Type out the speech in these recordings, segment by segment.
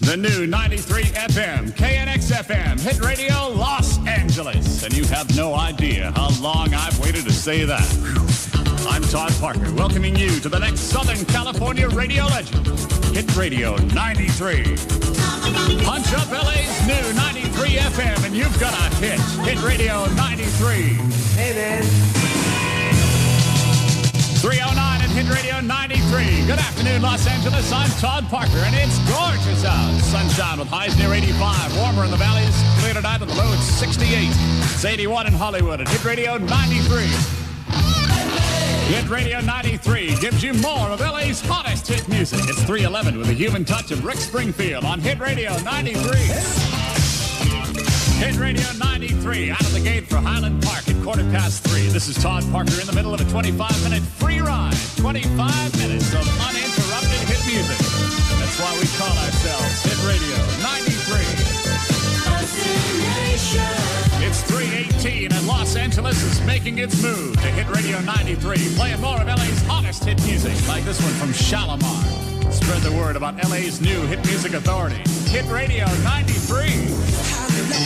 The new 93 FM, KNX FM, Hit Radio Los Angeles. And you have no idea how long I've waited to say that. I'm Todd Parker, welcoming you to the next Southern California radio legend, Hit Radio 93. Punch up LA's new 93 FM, and you've got a hit. Hit Radio 93. Hey, man. 309 at Hit Radio 93. Good afternoon, Los Angeles. I'm Todd Parker, and it's gorgeous out. Sunshine with highs near 85. Warmer in the valleys. Clear tonight with the low at 68. It's 81 in Hollywood at Hit Radio 93. Hit Radio 93 gives you more of LA's hottest hit music. It's 311 with a human touch of Rick Springfield on Hit Radio 93. Hit Radio 93 out of the gate for Highland Park at 3:15. This is Todd Parker in the middle of a 25-minute free ride. 25 minutes of uninterrupted hit music. That's why we call ourselves Hit Radio 93. It's 3:18 and Los Angeles is making its move to Hit Radio 93, playing more of LA's hottest hit music, like this one from Shalimar. Spread the word about LA's new hit music authority, Hit Radio 93.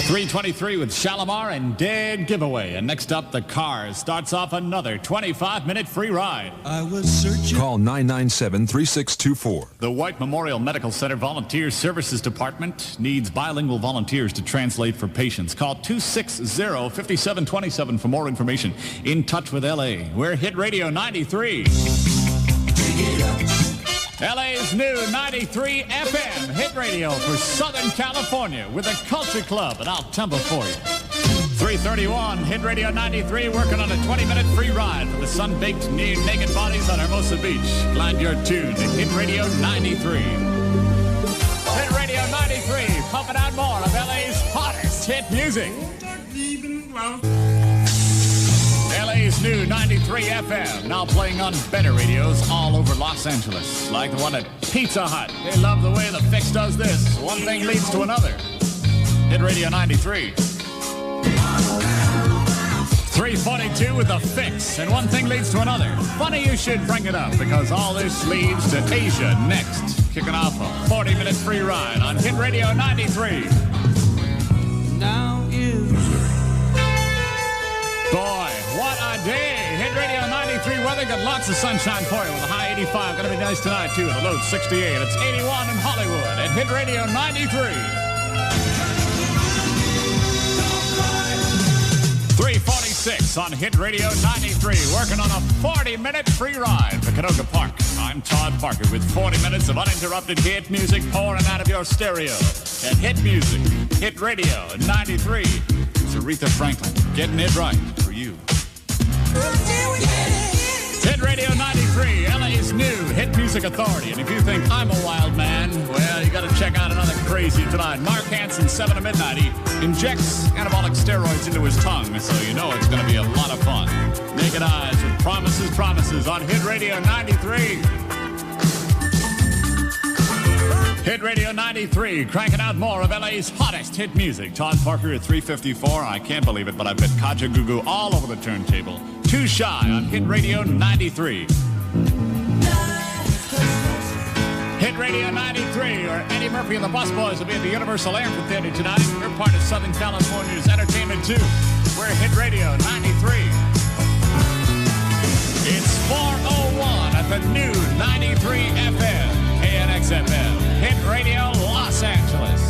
3:23 with Shalimar and Dead Giveaway. And next up, The Cars starts off another 25-minute free ride. I was searching. Call 997-3624. The White Memorial Medical Center Volunteer Services Department needs bilingual volunteers to translate for patients. Call 260-5727 for more information. In touch with LA. We're Hit Radio 93. LA's new 93 FM hit radio for Southern California with a culture club, and I'll tumble for you. 3:31, Hit Radio 93, working on a 20-minute free ride for the sun-baked naked bodies on Hermosa Beach. Glad you're tuned to Hit Radio 93. Hit Radio 93, pumping out more of LA's hottest hit music. LA's new 93 FM, now playing on better radios all over Los Angeles, like the one at Pizza Hut. They love the way the Fix does this. One thing leads to another. Hit Radio 93. 3:42 with the Fix, and one thing leads to another. Funny you should bring it up, because all this leads to Asia next. Kicking off a 40-minute free ride on Hit Radio 93. Now is... Boy, what a day. Hit Radio 93 weather, got lots of sunshine for you with a high 85. Going to be nice tonight, too, with a low 68. It's 81 in Hollywood at Hit Radio 93. 3:46 on Hit Radio 93, working on a 40-minute free ride for Canoga Park. I'm Todd Parker with 40 minutes of uninterrupted hit music pouring out of your stereo. At Hit Music, Hit Radio 93. It's Aretha Franklin, getting it right for you. Hit Radio 93, LA's new hit music authority. And if you think I'm a wild man, well, you got to check out another crazy tonight. Mark Hansen, 7 to midnight. He injects anabolic steroids into his tongue, so you know it's going to be a lot of fun. Naked Eyes with Promises on Hit Radio 93. Hit Radio 93, cranking out more of LA's hottest hit music. Todd Parker at 3:54. I can't believe it, but I've got Kaja Gugu all over the turntable. Too Shy on Hit Radio 93. Hit Radio 93, or Eddie Murphy and the Busboys will be at the Universal Amphitheater tonight. We're part of Southern California's entertainment, too. We're Hit Radio 93. It's 4:01 at the new 93 FM. KNX FM, Hit Radio Los Angeles.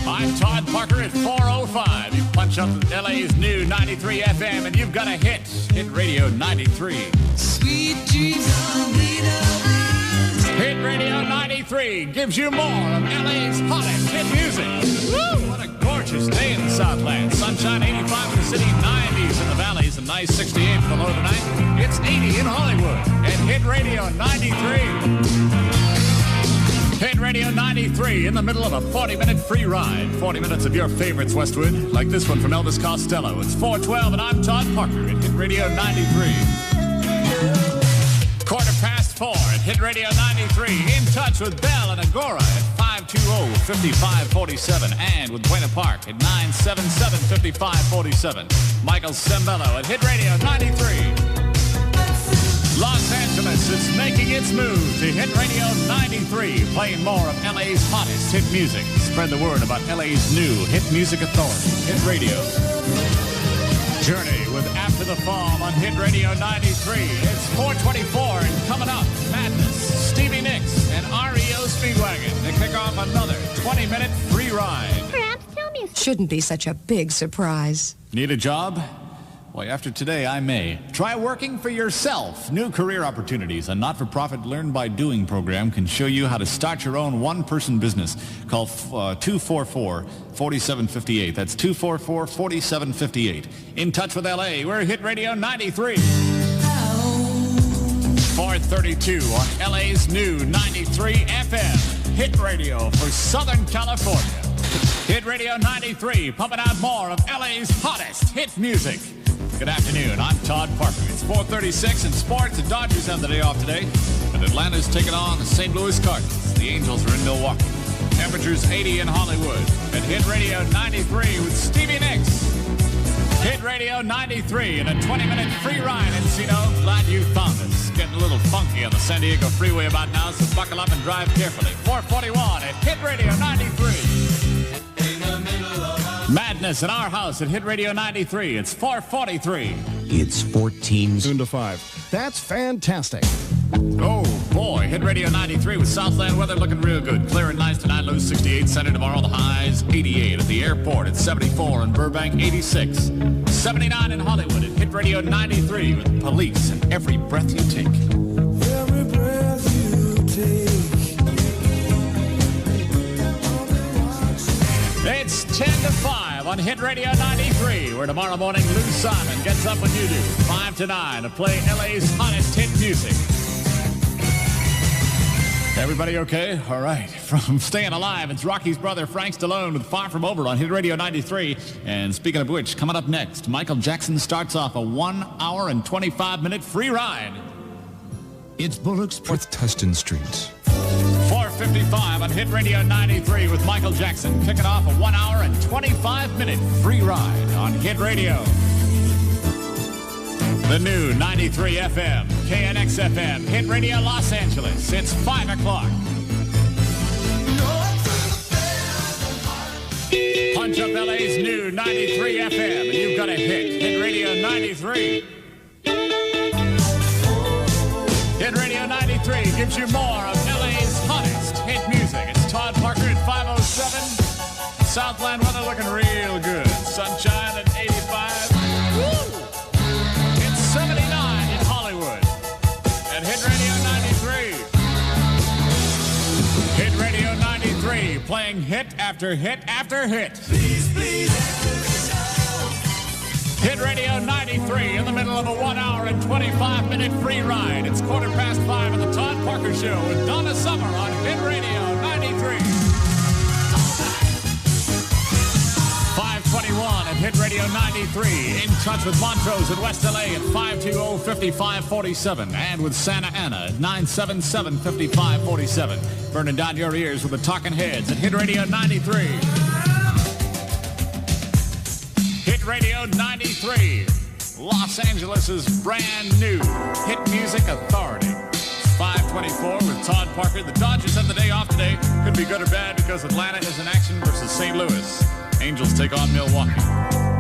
I'm Todd Parker at 4:05. You punch up LA's new 93 FM and you've got a hit. Hit Radio 93. Sweet Jesus. Hit Radio 93 gives you more of LA's hottest hit music. Woo! What a gorgeous day in the Southland. Sunshine 85 in the city, 90s in the valleys, and nice 68 for the low tonight. It's 80 in Hollywood at Hit Radio 93. Hit Radio 93 in the middle of a 40-minute free ride. 40 minutes of your favorites, Westwood, like this one from Elvis Costello. It's 4:12 and I'm Todd Parker at Hit Radio 93. 4:15 at Hit Radio 93. In touch with Bell and Agora at 520-5547 and with Buena Park at 977-5547. Michael Sembello at Hit Radio 93. Los Angeles is making its move to Hit Radio 93, playing more of LA's hottest hit music. Spread the word about LA's new hit music authority, Hit Radio. Journey with After the Fall on Hit Radio 93. It's 424 and coming up, Madness, Stevie Nicks, and REO Speedwagon to kick off another 20-minute free ride. Perhaps tell me. Shouldn't be such a big surprise. Need a job? Why, after today, I may. Try working for yourself. New career opportunities. A not-for-profit learn-by-doing program can show you how to start your own one-person business. Call 244-4758. That's 244-4758. In touch with L.A., we're Hit Radio 93. 432 on L.A.'s new 93 FM. Hit Radio for Southern California. Hit Radio 93, pumping out more of L.A.'s hottest hit music. Good afternoon, I'm Todd Parker. It's 4:36 in sports. The Dodgers have the day off today, and Atlanta's taking on the St. Louis Cardinals. The Angels are in Milwaukee. Temperatures 80 in Hollywood. At Hit Radio 93 with Stevie Nicks. Hit Radio 93 in a 20-minute free ride, Encino. Glad you found us. Getting a little funky on the San Diego freeway about now, so buckle up and drive carefully. 441 at Hit Radio 93. Madness in our house at Hit Radio 93. It's 443. It's 14. Soon to 5. That's fantastic. Oh, boy. Hit Radio 93 with Southland weather looking real good. Clear and nice tonight, low 68. Sunny tomorrow, the highs 88. At the airport, it's 74. In Burbank, 86. 79 in Hollywood at Hit Radio 93 with Police and Every Breath You Take. Every breath you take. It's 10 to 5 on Hit Radio 93, where tomorrow morning Lou Simon gets up when you do, 5 to 9, to play LA's hottest hit music. Everybody okay? All right. From Staying Alive, it's Rocky's brother Frank Stallone with Far From Over on Hit Radio 93. And speaking of which, coming up next, Michael Jackson starts off a 1 hour and 25-minute free ride. It's Bullock's North Tustin Street. 4:55 on Hit Radio 93 with Michael Jackson, kicking off a 1 hour and 25-minute free ride on Hit Radio. The new 93 FM, KNX FM, Hit Radio Los Angeles. It's 5 o'clock. Punch up LA's new 93 FM, and you've got a hit. Hit Radio 93. Hit Radio 93 gives you more of LA's hottest hit music. It's Todd Parker at 507. Southland weather looking real good. Sunshine at 85. Woo! It's 79 in Hollywood. At Hit Radio 93. Hit Radio 93 playing hit after hit after hit. Please, please, Hit Radio 93 in the middle of a 1 hour and 25-minute free ride. It's 5:15 on the Todd Parker Show with Donna Summer on Hit Radio 93. 521 at Hit Radio 93. In touch with Montrose at West LA at 520-5547. And with Santa Ana at 977-5547. Burning down your ears with the Talking Heads at Hit Radio 93. Hit Radio 93, Los Angeles' brand new hit music authority. It's 5:24 with Todd Parker. The Dodgers have the day off today. Could be good or bad because Atlanta is in action versus St. Louis. Angels take on Milwaukee.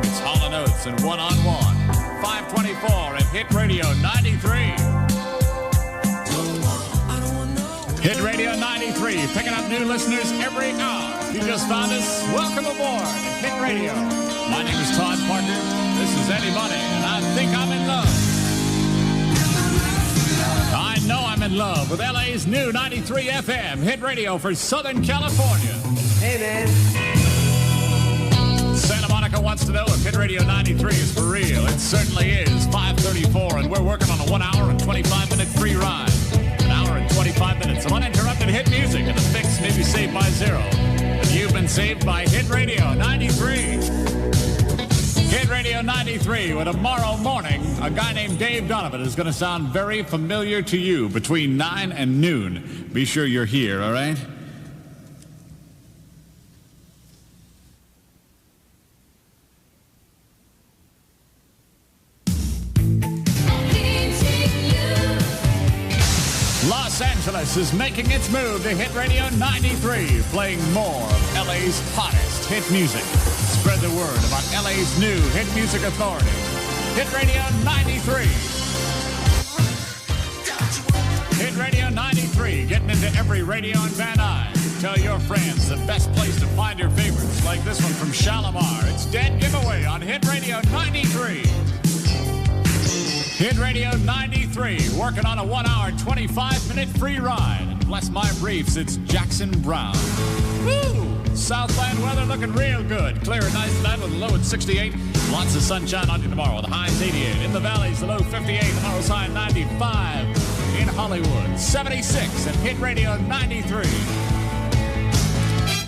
It's Hall & Oates and one-on-one. 5:24 at Hit Radio 93. Hit Radio 93, picking up new listeners every hour. If you just found us, welcome aboard at Hit Radio. My name is Todd Parker. This is Eddie Money, and I think I'm in love. I know I'm in love with LA's new 93 FM Hit Radio for Southern California. Hey, man. Santa Monica wants to know if Hit Radio 93 is for real. It certainly is. 5:34, and we're working on a 1 hour and 25-minute free ride. An hour and 25 minutes of uninterrupted hit music, and the fix may be saved by zero. But you've been saved by Hit Radio 93. Hit Radio 93, where tomorrow morning, a guy named Dave Donovan is going to sound very familiar to you between 9 and noon. Be sure you're here, all right? This is making its move to Hit Radio 93, playing more of LA's hottest hit music. Spread the word about LA's new hit music authority. Hit Radio 93. Hit Radio 93, getting into every radio in Van Nuys. Tell your friends the best place to find your favorites, like this one from Shalimar. It's Dead Giveaway on Hit Radio 93. Hit Radio 93, working on a 1 hour, 25-minute free ride. And bless my briefs, it's Jackson Brown. Woo! Southland weather looking real good. Clear and nice tonight with a low at 68. Lots of sunshine on you tomorrow with a high 88. In the valleys, the low 58. Tomorrow's high 95. In Hollywood, 76 at Hit Radio 93.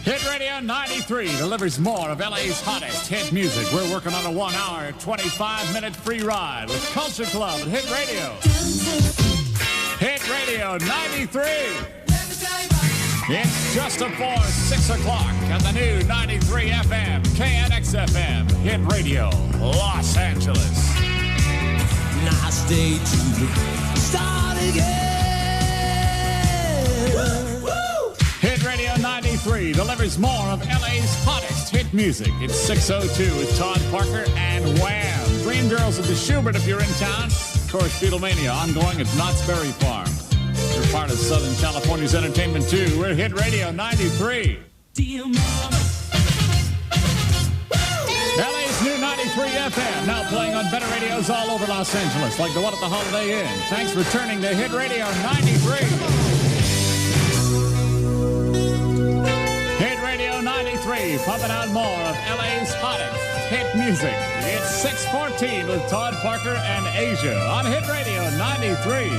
Hit Radio 93 delivers more of LA's hottest hit music. We're working on a 1 hour, 25-minute free ride with Culture Club at Hit Radio. Hit Radio 93. It's just before 6 o'clock at the new 93 FM, KNX FM, Hit Radio, Los Angeles. Now stay tuned. Start again. Hit Radio 93 delivers more of LA's hottest hit music. It's 6:02 with Todd Parker and Wham! Dream Girls at the Schubert if you're in town. Of course, Beatlemania ongoing at Knott's Berry Farm. We're part of Southern California's entertainment too. We're Hit Radio 93. LA's new 93 FM, now playing on better radios all over Los Angeles, like the one at the Holiday Inn. Thanks for turning to Hit Radio 93. Hit Radio 93, pumping out more of LA's hottest hit music. It's 6:14 with Todd Parker and Asia on Hit Radio 93.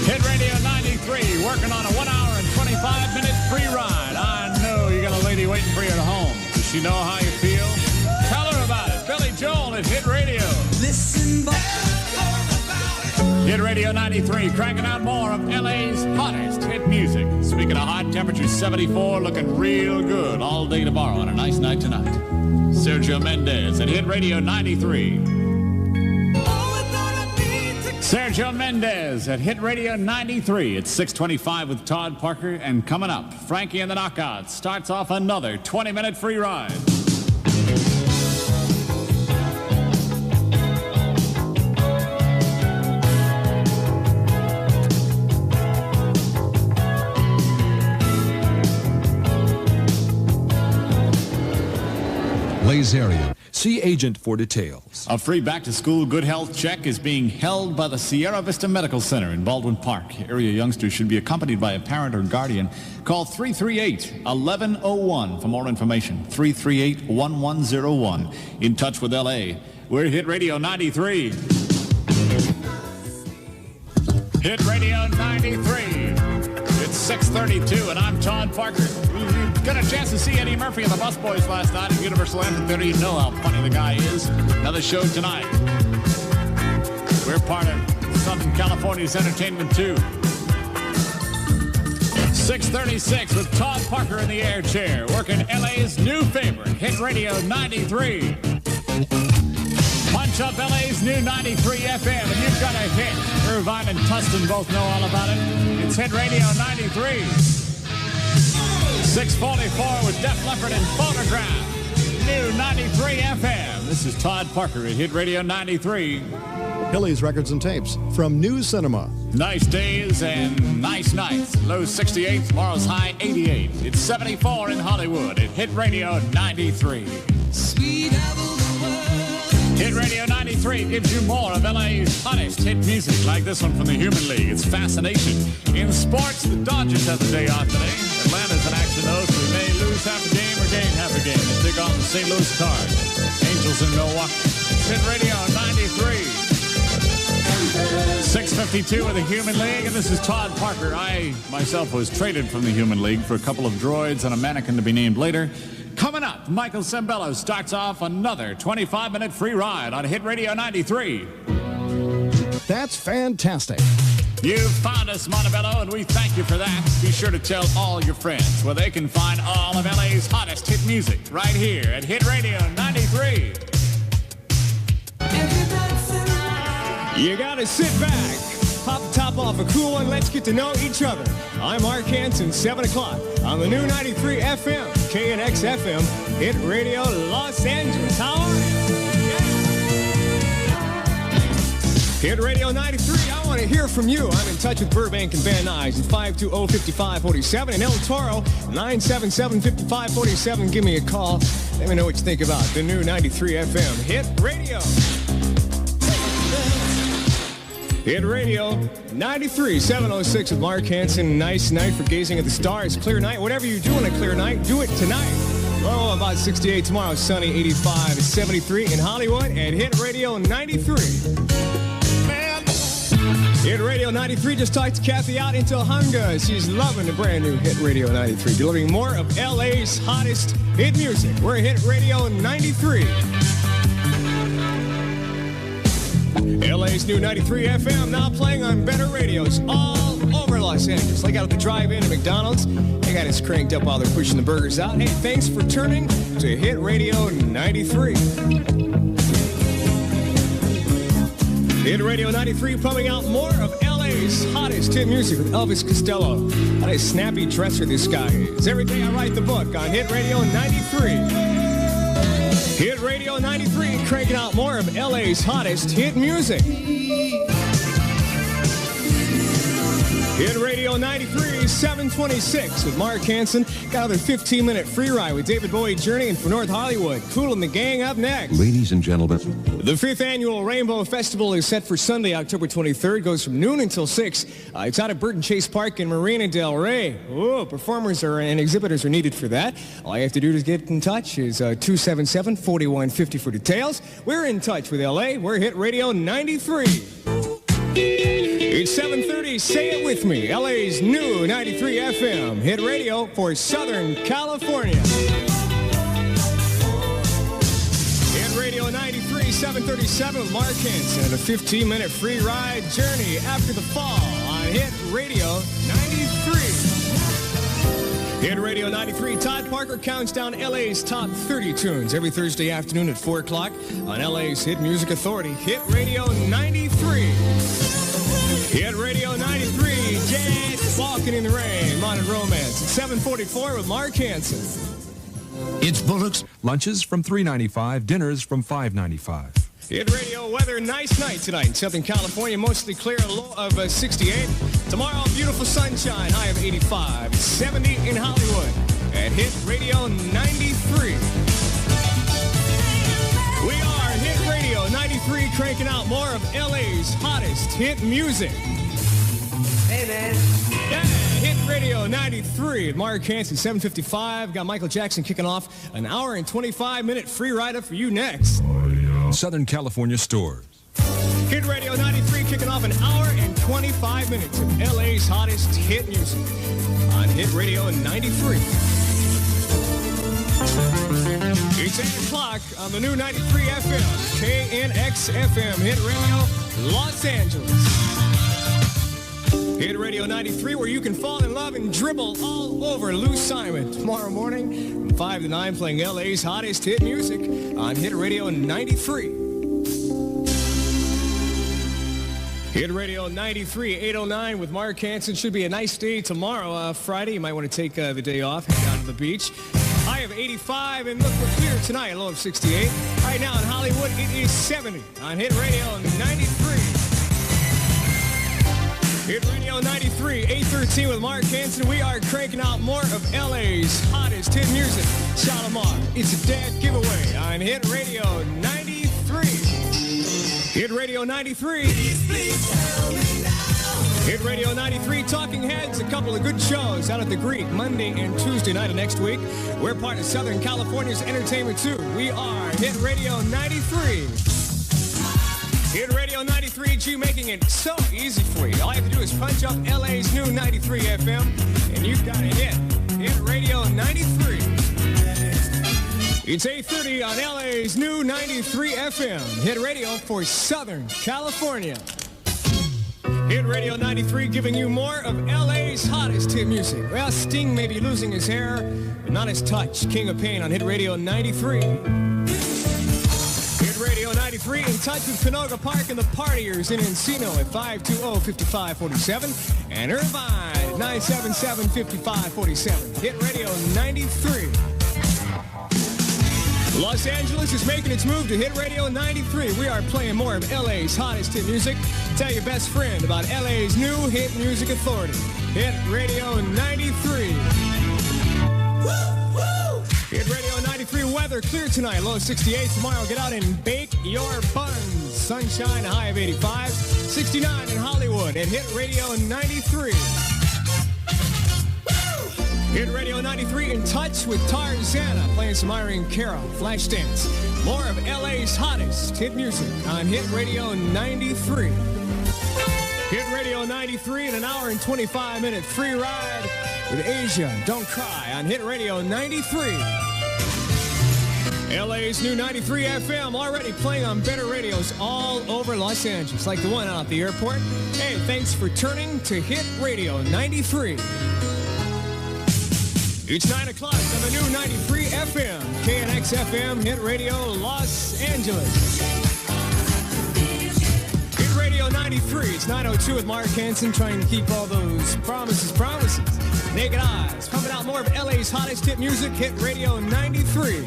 Hit Radio 93, working on a 1 hour and 25-minute free ride. I know you got a lady waiting for you at home. Does she know how you feel? Tell her about it. Billy Joel at Hit Radio. Listen, boy. Hit Radio 93, cranking out more of LA's hottest hit music. Speaking of hot, temperatures 74, looking real good all day tomorrow on a nice night tonight. Sergio Mendez at Hit Radio 93. Sergio Mendez at Hit Radio 93. It's 6:25 with Todd Parker, and coming up, Frankie and the Knockouts starts off another 20-minute free ride. Blaze area. See agent for details. A free back-to-school good health check is being held by the Sierra Vista Medical Center in Baldwin Park. Area youngsters should be accompanied by a parent or guardian. Call 338-1101 for more information. 338-1101. In touch with LA. We're Hit Radio 93. Hit Radio 93. It's 6:32, and I'm Todd Parker. Got a chance to see Eddie Murphy and the Busboys last night at Universal Amphitheater. You know how funny the guy is. Another show tonight. We're part of Southern California's entertainment, too. 6:36 with Todd Parker in the air chair, working LA's new favorite, Hit Radio 93. Punch up LA's new 93 FM, and you've got a hit. Irvine and Tustin both know all about it. It's Hit Radio 93. 6:44 with Def Leppard and Photograph. New 93 FM. This is Todd Parker at Hit Radio 93. Hilly's Records and Tapes from New Cinema. Nice days and nice nights. Low 68, tomorrow's high 88. It's 74 in Hollywood at Hit Radio 93. Sweet of the world. Hit Radio 93 gives you more of LA's hottest hit music, like this one from the Human League. It's Fascination. In sports, the Dodgers have the day off today. Atlanta's in action, though, so we may lose half a game or gain half a game. They take on the St. Louis Cards. Angels in Milwaukee. It's Hit Radio 93. 6:52 with the Human League, and this is Todd Parker. I, myself, was traded from the Human League for a couple of droids and a mannequin to be named later. Coming up, Michael Sembello starts off another 25-minute free ride on Hit Radio 93. That's fantastic. You found us, Montebello, and we thank you for that. Be sure to tell all your friends where they can find all of LA's hottest hit music right here at Hit Radio 93. You gotta sit back, Pop the top off a cool one. Let's get to know each other. I'm Mark Hansen, 7 o'clock on the new 93 FM, KNX FM, Hit Radio Los Angeles. How are you? Hit Radio 93, I want to hear from you. I'm in touch with Burbank and Van Nuys at 520-5547 and El Toro, 977-5547. Give me a call. Let me know what you think about the new 93 FM Hit Radio. Hit Radio 93, 706 with Mark Hansen. Nice night for gazing at the stars. Clear night. Whatever you do on a clear night, do it tonight. Low about 68 tomorrow, sunny 85, 73 in Hollywood at Hit Radio 93. Hit Radio 93 just talked to Kathy out in Tujunga. She's loving the brand new Hit Radio 93, delivering more of LA's hottest hit music. We're Hit Radio 93. LA's new 93 FM now playing on better radios all over Los Angeles. Like out at the drive-in at McDonald's. They got us cranked up while they're pushing the burgers out. Hey, thanks for turning to Hit Radio 93. Hit Radio 93 pumping out more of LA's hottest hit music with Elvis Costello. What a snappy dresser this guy is. Every day I write the book on Hit Radio 93. Hit Radio 93 cranking out more of LA's hottest hit music. Hit Radio 93, 726 with Mark Hansen. Got another 15-minute free ride with David Bowie Journey and for North Hollywood. Kool and the Gang up next. Ladies and gentlemen. The 5th Annual Rainbow Festival is set for Sunday, October 23rd. Goes from noon until 6. It's out at Burton Chase Park in Marina del Rey. Oh, performers and exhibitors are needed for that. All you have to do to get in touch is 277-4150 for details. We're in touch with LA. We're Hit Radio 93. It's 7:30. Say it with me. LA's new 93 FM Hit Radio for Southern California. Hit Radio 93, 737 with Mark Hansen and a 15-minute free ride journey after the fall on Hit Radio 93. Hit Radio 93. Todd Parker counts down LA's top 30 tunes every Thursday afternoon at 4 o'clock on LA's Hit Music Authority. Hit Radio 93. Hit Radio 93, Jazz Walking in the Rain, Modern Romance at 7:44 with Mark Hansen. It's Bullock's. Lunches from $3.95, dinners from $5.95. Hit Radio weather, nice night tonight in Southern California, mostly clear, a low of 68. Tomorrow, beautiful sunshine, high of 85, 70 in Hollywood at Hit Radio 93. We are Hit Radio 93, cranking out more of LA's hottest hit music. Hey, man. Yeah, Hit Radio 93. Mark Hansen, 7:55. Got Michael Jackson kicking off an hour and 25-minute free ride-up for you next. Southern California stores. Hit Radio 93 kicking off an hour and 25 minutes of LA's hottest hit music on Hit Radio 93. It's 8 o'clock on the new 93 FM, KNX FM, Hit Radio Los Angeles. Hit Radio 93, where you can fall in love and dribble all over Lou Simon. Tomorrow morning from 5 to 9, playing LA's hottest hit music on Hit Radio 93. Hit Radio 93, 809 with Mark Hansen. Should be a nice day tomorrow, Friday. You might want to take the day off, head down to the beach. High of 85, and look, we're clear tonight, a low of 68. Right now in Hollywood, it is 70 on Hit Radio 93. Hit Radio 93, 813 with Mark Hansen. We are cranking out more of LA's hottest hit music. Shalimar, it's a dead giveaway on Hit Radio 93. Hit Radio 93. Please tell me now. Hit Radio 93, Talking Heads, a couple of good shows out at the Greek Monday and Tuesday night of next week. We're part of Southern California's entertainment too. We are Hit Radio 93. Hit Radio 93G, making it so easy for you. All you have to do is punch up LA's new 93 FM, and you've got a hit. Hit Radio 93. It's 8:30 on LA's new 93 FM. Hit radio for Southern California. Hit Radio 93, giving you more of LA's hottest hit music. Well, Sting may be losing his hair, but not his touch. King of Pain on Hit Radio 93. Hit Radio 93. 93 in touch with Canoga Park and the partiers in Encino at 520-5547 and Irvine at 977-5547. Hit Radio 93. Los Angeles is making its move to Hit Radio 93. We are playing more of LA's hottest hit music. Tell your best friend about LA's new hit music authority. Hit Radio 93. Hit Radio 93 weather clear tonight. Low 68. Tomorrow get out and bake your buns. Sunshine, a high of 85. 69 in Hollywood at Hit Radio 93. Hit Radio 93 in touch with Tarzana, playing some Irene Cara, Flashdance. More of LA's hottest hit music on Hit Radio 93. Hit Radio 93 in an hour and 25-minute free ride with Asia, Don't Cry on Hit Radio 93. LA's new 93 FM already playing on better radios all over Los Angeles, like the one out at the airport. Hey, thanks for turning to Hit Radio 93. It's 9 o'clock on the new 93 FM, KNX FM, Hit Radio Los Angeles. Hit Radio 93, it's 9:02 with Mark Hansen, trying to keep all those promises. Naked Eyes, pumping out more of LA's hottest hit music, Hit Radio 93.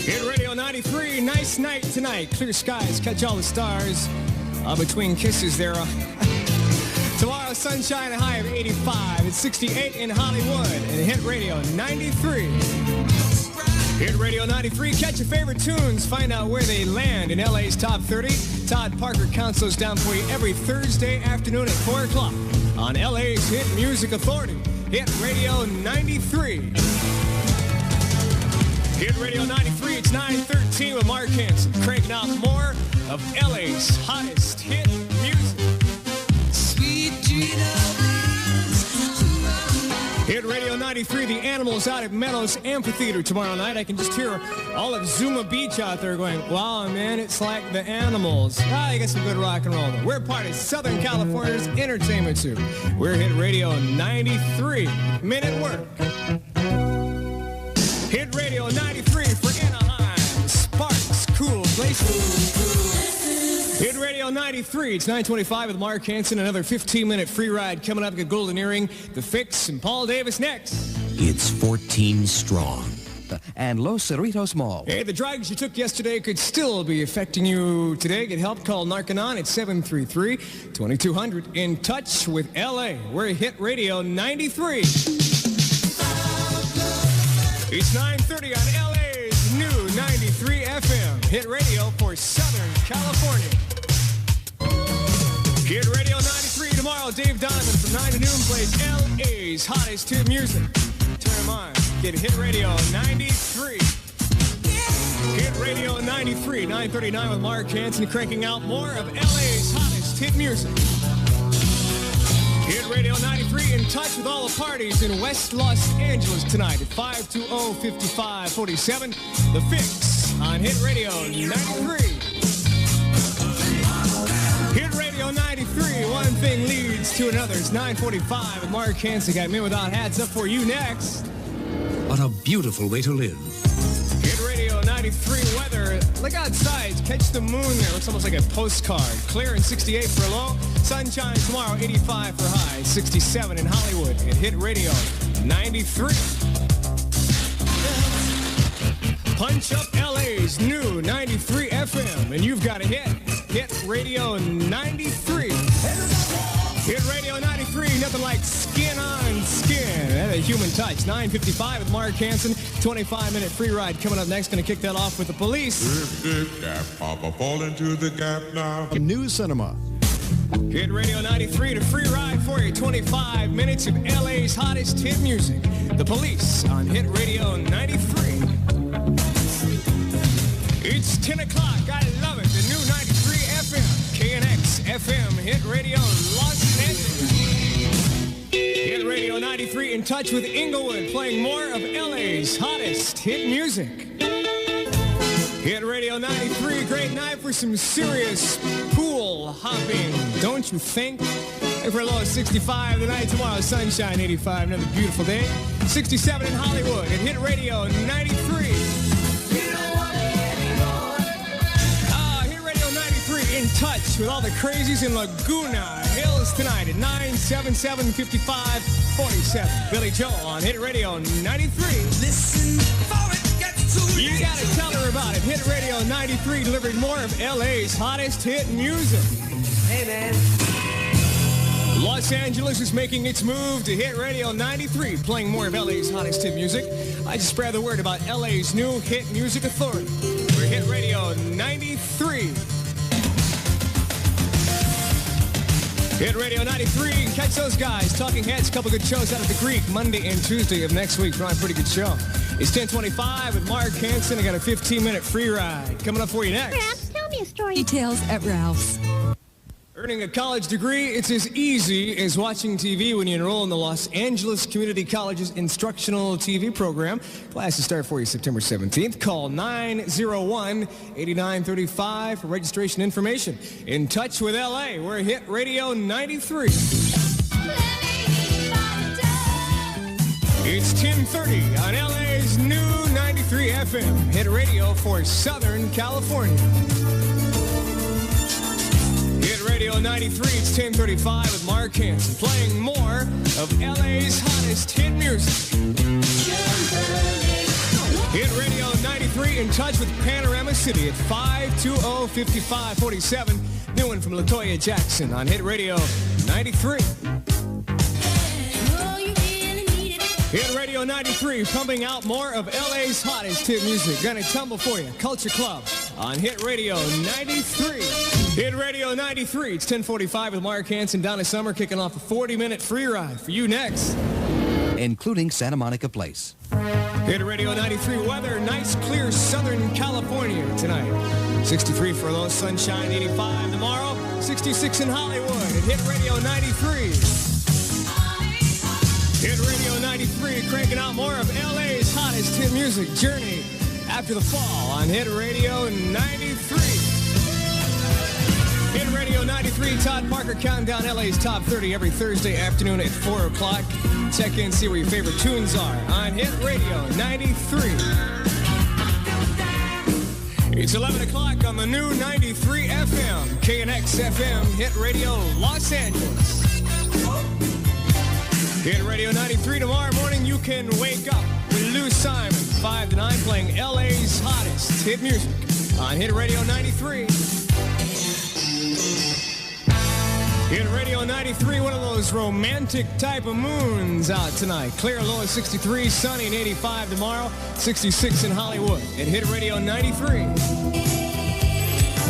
Hit Radio 93, nice night tonight. Clear skies, catch all the stars. Between kisses there. Tomorrow, sunshine, a high of 85. It's 68 in Hollywood. And Hit Radio 93. Hit Radio 93. Catch your favorite tunes. Find out where they land in LA's Top 30. Todd Parker counts those down for you every Thursday afternoon at 4 o'clock on LA's Hit Music Authority. Hit Radio 93. Hit Radio 93. It's 9:13 with Mark Hansen. Cranking out more of LA's hottest hit music. Hit Radio 93, the Animals out at Meadows Amphitheater tomorrow night. I can just hear all of Zuma Beach out there going, wow, man, it's like the Animals. I get some good rock and roll, though. We're part of Southern California's entertainment too. We're Hit Radio 93. Minute work. Hit Radio 93 for Anaheim. Sparks, cool places. Hit Radio 93, it's 9:25 with Mark Hansen. Another 15-minute free ride coming up at Golden Earring. The Fix and Paul Davis next. It's 14 strong. And Los Cerritos Mall. Hey, the drugs you took yesterday could still be affecting you today. Get help, call Narcanon at 733-2200. In touch with LA. We're Hit Radio 93. It's 9:30 on LA's new 93 FM. Hit Radio for Southern California. Hit Radio 93 tomorrow. Dave Donovan from 9 to noon plays LA's hottest hit music. Turn them on. Get Hit Radio 93. Hit Radio 93, 9:39 with Mark Hansen, cranking out more of LA's hottest hit music. Hit Radio 93 in touch with all the parties in West Los Angeles tonight at 520-5547. The Fix on Hit Radio 93. Hit Radio 93, one thing leads to another. It's 9:45 with Mark Hansen. Got Me Without Hats up for you next. What a beautiful way to live. Hit Radio 93 weather. Look outside. Catch the moon there. Looks almost like a postcard. Clear and 68 for low. Sunshine tomorrow, 85 for high. 67 in Hollywood. At Hit Radio 93. Punch up LA's new 93 FM. And you've got a hit. Hit Radio 93. Hit Radio 93, nothing like skin on skin. And a human touch. 9:55 with Mark Hansen. 25-minute free ride coming up next. Going to kick that off with the Police. Gap, Papa, fall into the gap now. New Cinema. Hit Radio 93 to free ride for you. 25 minutes of LA's hottest hit music. The Police on Hit Radio 93. It's 10 o'clock. I love it. The new 93 FM. KNX FM. Hit Radio Los Angeles. Hit Radio 93 in touch with Inglewood, playing more of LA's hottest hit music. Hit Radio 93, great night for some serious pool hopping, don't you think? And for a low of 65 tonight, tomorrow sunshine, 85, another beautiful day. 67 in Hollywood at Hit Radio 93. In touch with all the crazies in Laguna Hills tonight at 977-5547. Billy Joel on Hit Radio 93. Listen for it gets to You gotta tell her about it. Hit Radio 93 delivering more of LA's hottest hit music. Hey, man. Los Angeles is making its move to Hit Radio 93, playing more of LA's hottest hit music. I just spread the word about LA's new hit music authority. We're Hit Radio 93. Hit Radio 93. Catch those guys. Talking Heads, a couple good shows out of the Greek Monday and Tuesday of next week. Probably a pretty good show. It's 10:25 with Mark Hansen. I got a 15-minute free ride coming up for you next. Gramps, tell me a story. Details at Ralph's. Earning a college degree, it's as easy as watching TV when you enroll in the Los Angeles Community College's instructional TV program. Classes start for you September 17th. Call 901-8935 for registration information. In touch with LA, we're Hit Radio 93. It's 10:30 on LA's new 93 FM. Hit Radio for Southern California. Hit Radio 93, it's 10:35 with Mark Hansen, playing more of LA's hottest hit music. Hit Radio 93 in touch with Panorama City at 520-5547. New one from LaToya Jackson on Hit Radio 93. Hit Radio 93, pumping out more of LA's hottest hit music. Gonna tumble for you. Culture Club on Hit Radio 93. Hit Radio 93, it's 10:45 with Mark Hansen. Donna Summer kicking off a 40-minute free ride for you next. Including Santa Monica Place. Hit Radio 93 weather, nice clear Southern California tonight. 63 for low sunshine, 85 tomorrow, 66 in Hollywood at Hit Radio 93. Hit Radio 93, cranking out more of LA's hottest hit music. Journey After the Fall on Hit Radio 93. Hit Radio 93, Todd Parker counting down LA's top 30 every Thursday afternoon at 4 o'clock. Check in, see where your favorite tunes are on Hit Radio 93. It's 11 o'clock on the new 93 FM, KNX FM, Hit Radio Los Angeles. Hit Radio 93 tomorrow morning, you can wake up with Lou Simon, 5 to 9, playing LA's hottest hit music on Hit Radio 93. Hit Radio 93, one of those romantic type of moons out tonight. Clear, low of 63, sunny and 85 tomorrow, 66 in Hollywood at Hit Radio 93.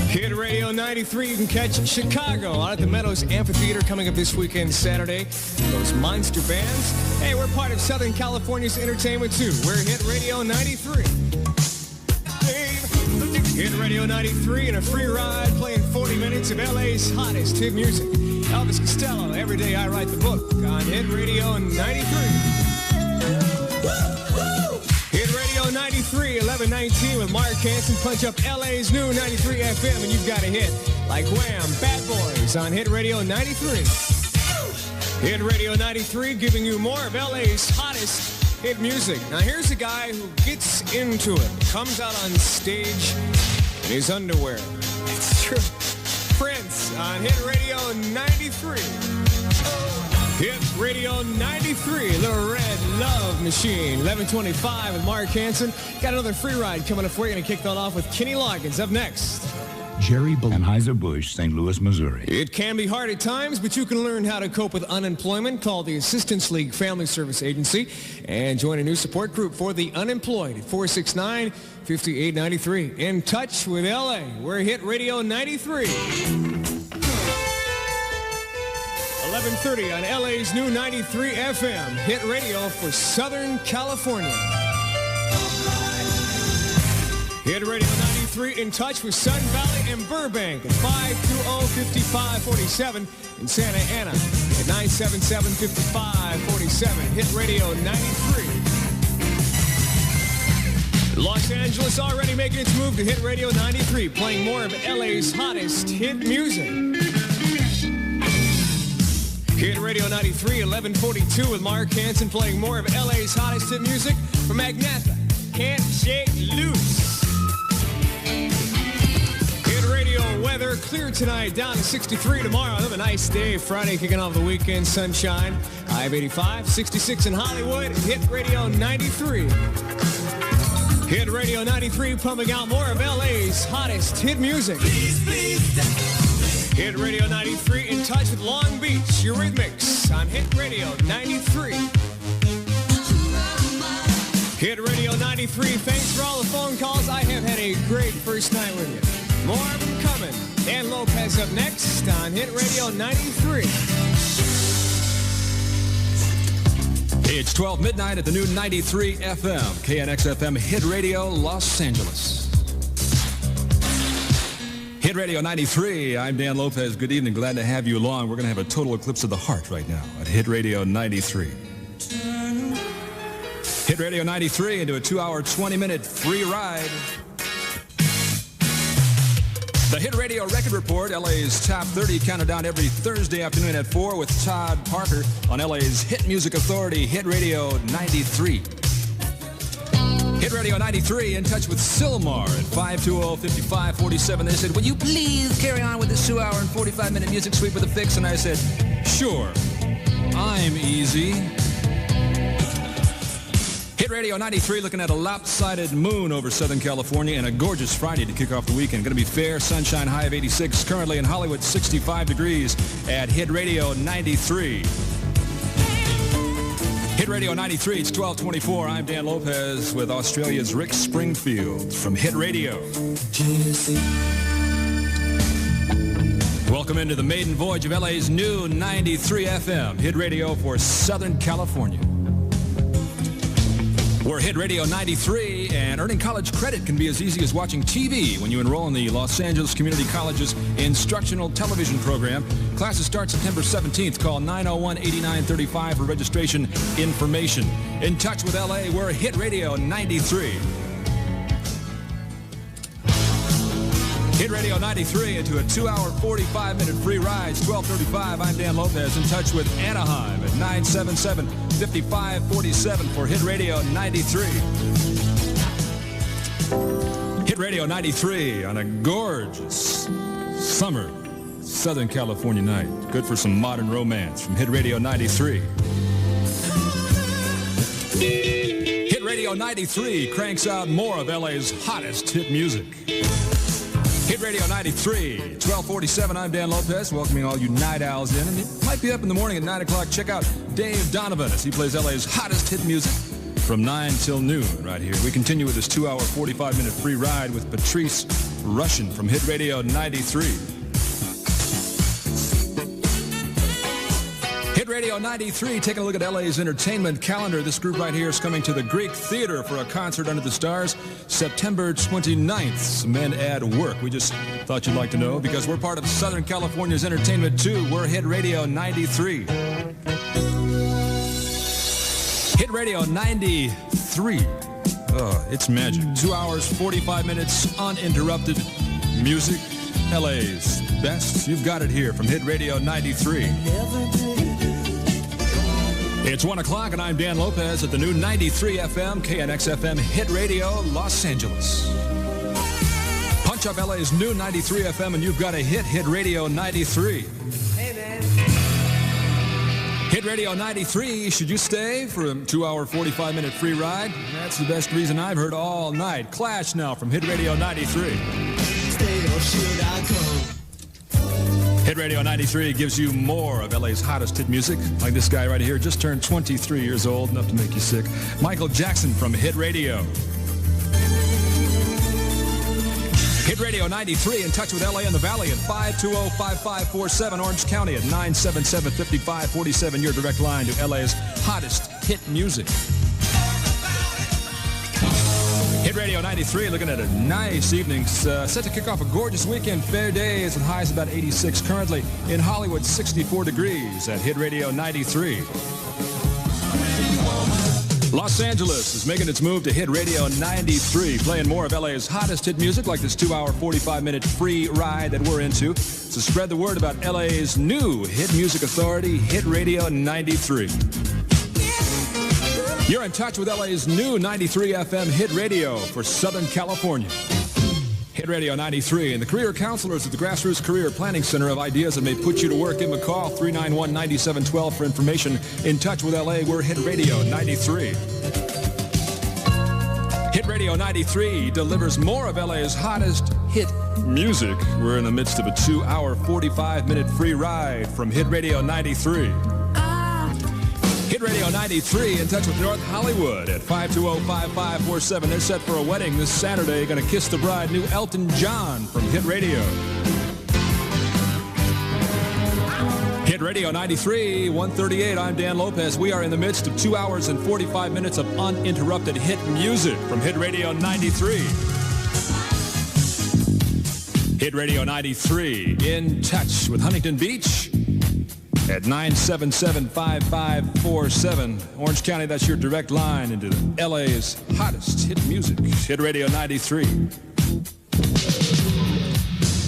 Hit Radio 93, you can catch Chicago out at the Meadows Amphitheater coming up this weekend, Saturday. Those monster bands. Hey, we're part of Southern California's entertainment too. We're Hit Radio 93. Hit Radio 93 and a free ride playing 40 minutes of LA's hottest hit music. Elvis Costello, Every Day I Write the Book on Hit Radio 93. Hit Radio 93, 1119 with Mark Hansen. Punch up LA's new 93 FM and you've got a hit like Wham! Bad Boys on Hit Radio 93. Hit Radio 93 giving you more of LA's hottest hit music. Now here's a guy who gets into it. Comes out on stage in his underwear. It's true. Prince on Hit Radio 93. Hit Radio 93, Little Red Love Machine. 11:25 with Mark Hansen. Got another free ride coming up for you. Going to kick that off with Kenny Loggins up next. Jerry Anheuser-Busch, St. Louis, Missouri. It can be hard at times, but you can learn how to cope with unemployment. Call the Assistance League Family Service Agency and join a new support group for the unemployed at 469-5893. In touch with LA, we're Hit Radio 93. 11:30 on LA's new 93 FM, Hit Radio for Southern California. Hit Radio 93 in touch with Sun Valley and Burbank at 520-5547 in Santa Ana at 977-5547. Hit Radio 93. Los Angeles already making its move to Hit Radio 93, playing more of LA's hottest hit music. Hit Radio 93, 1142 with Mark Hansen, playing more of LA's hottest hit music from Magnatha. Can't Shake Loose. Hit Radio West. weather, clear tonight, down to 63 tomorrow. Another nice day. Friday kicking off the weekend, sunshine. I-85, 66 in Hollywood. Hit Radio 93. Hit Radio 93 pumping out more of LA's hottest hit music. Hit Radio 93 in touch with Long Beach, Eurythmics on Hit Radio 93. Hit Radio 93, thanks for all the phone calls. I have had a great first night with you. More of them coming. Dan Lopez up next on Hit Radio 93. Hey, it's 12 midnight at the new 93 FM, KNX FM Hit Radio, Los Angeles. Hit Radio 93, I'm Dan Lopez. Good evening, glad to have you along. We're going to have a total eclipse of the heart right now at Hit Radio 93. Hit Radio 93 into a 2-hour, 20-minute free ride. The Hit Radio Record Report, LA's Top 30, counted down every Thursday afternoon at 4 with Todd Parker on LA's Hit Music Authority, Hit Radio 93. Hit Radio 93 in touch with Silmar at 520-5547. They said, will you please carry on with this 2-hour and 45-minute music sweep with a fix? And I said, sure, I'm easy. Hit Radio 93 looking at a lopsided moon over Southern California and a gorgeous Friday to kick off the weekend. Going to be fair, sunshine, high of 86. Currently in Hollywood, 65 degrees at Hit Radio 93. Hit Radio 93, it's 12:24. I'm Dan Lopez with Australia's Rick Springfield from Hit Radio. Welcome into the maiden voyage of LA's new 93 FM, Hit Radio for Southern California. We're Hit Radio 93, and earning college credit can be as easy as watching TV when you enroll in the Los Angeles Community College's instructional television program. Classes start September 17th. Call 901-8935 for registration information. In touch with LA, we're Hit Radio 93. Hit Radio 93 into a 2-hour, 45-minute free ride. It's 12:35. I'm Dan Lopez in touch with Anaheim at 977-5547 for Hit Radio 93. Hit Radio 93 on a gorgeous summer Southern California night. Good for some modern romance from Hit Radio 93. Hit Radio 93 cranks out more of LA's hottest hit music. Hit Radio 93, 1247. I'm Dan Lopez, welcoming all you night owls in. And it might be up in the morning at 9 o'clock. Check out Dave Donovan as he plays LA's hottest hit music from 9 till noon right here. We continue with this 2-hour, 45-minute free ride with Patrice Rushen from Hit Radio 93. Hit Radio 93, taking a look at LA's entertainment calendar. This group right here is coming to the Greek Theater for a concert under the stars September 29th. Some men at work. We just thought you'd like to know because we're part of Southern California's entertainment too. We're Hit Radio 93. Hit Radio 93. Oh, it's magic. 2 hours, 45 minutes, uninterrupted music. LA's best. You've got it here from Hit Radio 93. It's 1 o'clock, and I'm Dan Lopez at the new 93 FM, KNX FM Hit Radio, Los Angeles. Punch up LA's new 93 FM, and you've got a hit, Hit Radio 93. Hey, man. Hit Radio 93, should you stay for a 2-hour, 45-minute free ride? That's the best reason I've heard all night. Clash now from Hit Radio 93. Stay or should I go? Hit Radio 93 gives you more of LA's hottest hit music, like this guy right here, just turned 23 years old, enough to make you sick. Michael Jackson from Hit Radio. Hit Radio 93 in touch with LA and the Valley at 520-5547, Orange County at 977-5547, your direct line to LA's hottest hit music. Hit Radio 93 looking at a nice evening, set to kick off a gorgeous weekend. Fair days with highs about 86. Currently in Hollywood, 64 degrees at Hit Radio 93. Los Angeles is making its move to Hit Radio 93, playing more of LA's hottest hit music like this 2-hour, 45-minute free ride that we're into. So spread the word about LA's new hit music authority, Hit Radio 93. You're in touch with LA's new 93 FM Hit Radio for Southern California. Hit Radio 93 and the career counselors at the Grassroots Career Planning Center have ideas that may put you to work. Give them a call, 391-9712 for information. In touch with LA, we're Hit Radio 93. Hit Radio 93 delivers more of LA's hottest hit music. We're in the midst of a 2-hour, 45-minute free ride from Hit Radio 93. Hit Radio 93 in touch with North Hollywood at 520-5547. They're set for a wedding this Saturday. Going to kiss the bride. New Elton John from Hit Radio. Hit Radio 93, 138. I'm Dan Lopez. We are in the midst of 2 hours and 45 minutes of uninterrupted hit music from Hit Radio 93. Hit Radio 93 in touch with Huntington Beach at 977-5547. Orange County, that's your direct line into LA's hottest hit music. Hit Radio 93.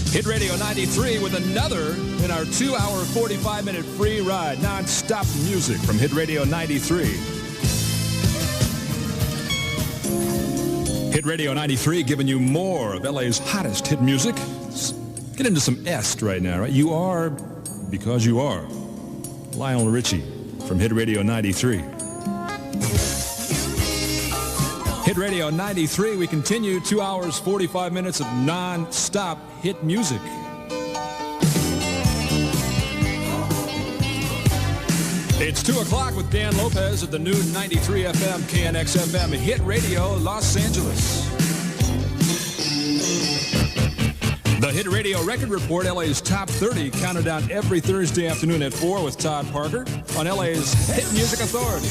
Hit Radio 93 with another in our 2-hour, 45-minute free ride. Non-stop music from Hit Radio 93. Hit Radio 93 giving you more of LA's hottest hit music. Let's get into some est right now, right? You are because you are. Lionel Richie from Hit Radio 93. Hit Radio 93, we continue 2 hours, 45 minutes of non-stop hit music. It's 2 o'clock with Dan Lopez at the new 93 FM, KNX FM, Hit Radio, Los Angeles. The Hit Radio Record Report, LA's Top 30, counted down every Thursday afternoon at 4 with Todd Parker on LA's Hit Music Authority.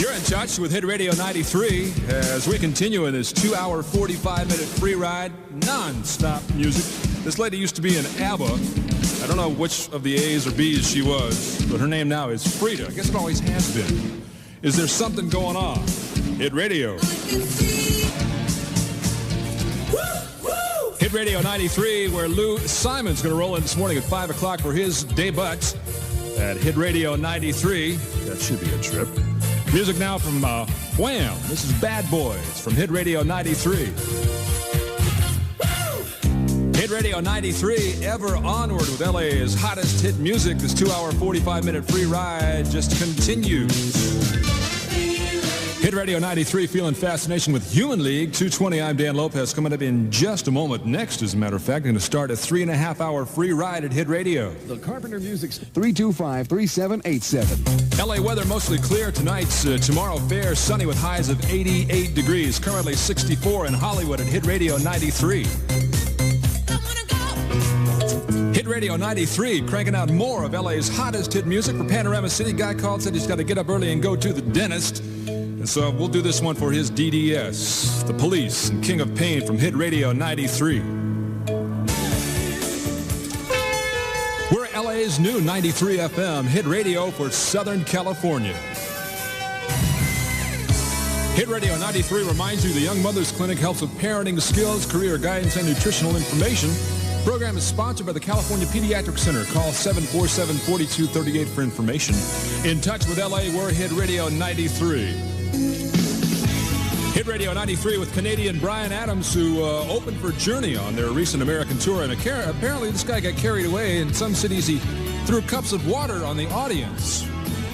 You're in touch with Hit Radio 93 as we continue in this 2-hour, 45-minute free ride, non-stop music. This lady used to be in ABBA. I don't know which of the A's or B's she was, but her name now is Frida. I guess it always has been. Is there something going on? Hit Radio. Hit Radio 93, where Lou Simon's going to roll in this morning at 5 o'clock for his debut at Hit Radio 93. That should be a trip. Music now from Wham! This is Bad Boys from Hit Radio 93. Hit Radio 93, ever onward with LA's hottest hit music. This 2-hour, 45-minute free ride just continues. Hit Radio 93, feeling fascination with Human League. 2:20, I'm Dan Lopez. Coming up in just a moment. Next, as a matter of fact, going to start a 3.5-hour free ride at Hit Radio. The Carpenter Music's 325-3787. LA weather mostly clear tonight. Tomorrow fair, sunny with highs of 88 degrees. Currently 64 in Hollywood at Hit Radio 93. Hit Radio 93, cranking out more of LA's hottest hit music for Panorama City. Guy called, said he's got to get up early and go to the dentist. And so we'll do this one for his DDS, The Police and King of Pain from Hit Radio 93. We're LA's new 93 FM hit radio for Southern California. Hit Radio 93 reminds you the Young Mothers Clinic helps with parenting skills, career guidance, and nutritional information. The program is sponsored by the California Pediatric Center. Call 747-4238 for information. In touch with LA, we're Hit Radio 93. Hit Radio 93 with Canadian Bryan Adams, who opened for Journey on their recent American tour. And apparently this guy got carried away. In some cities, he threw cups of water on the audience.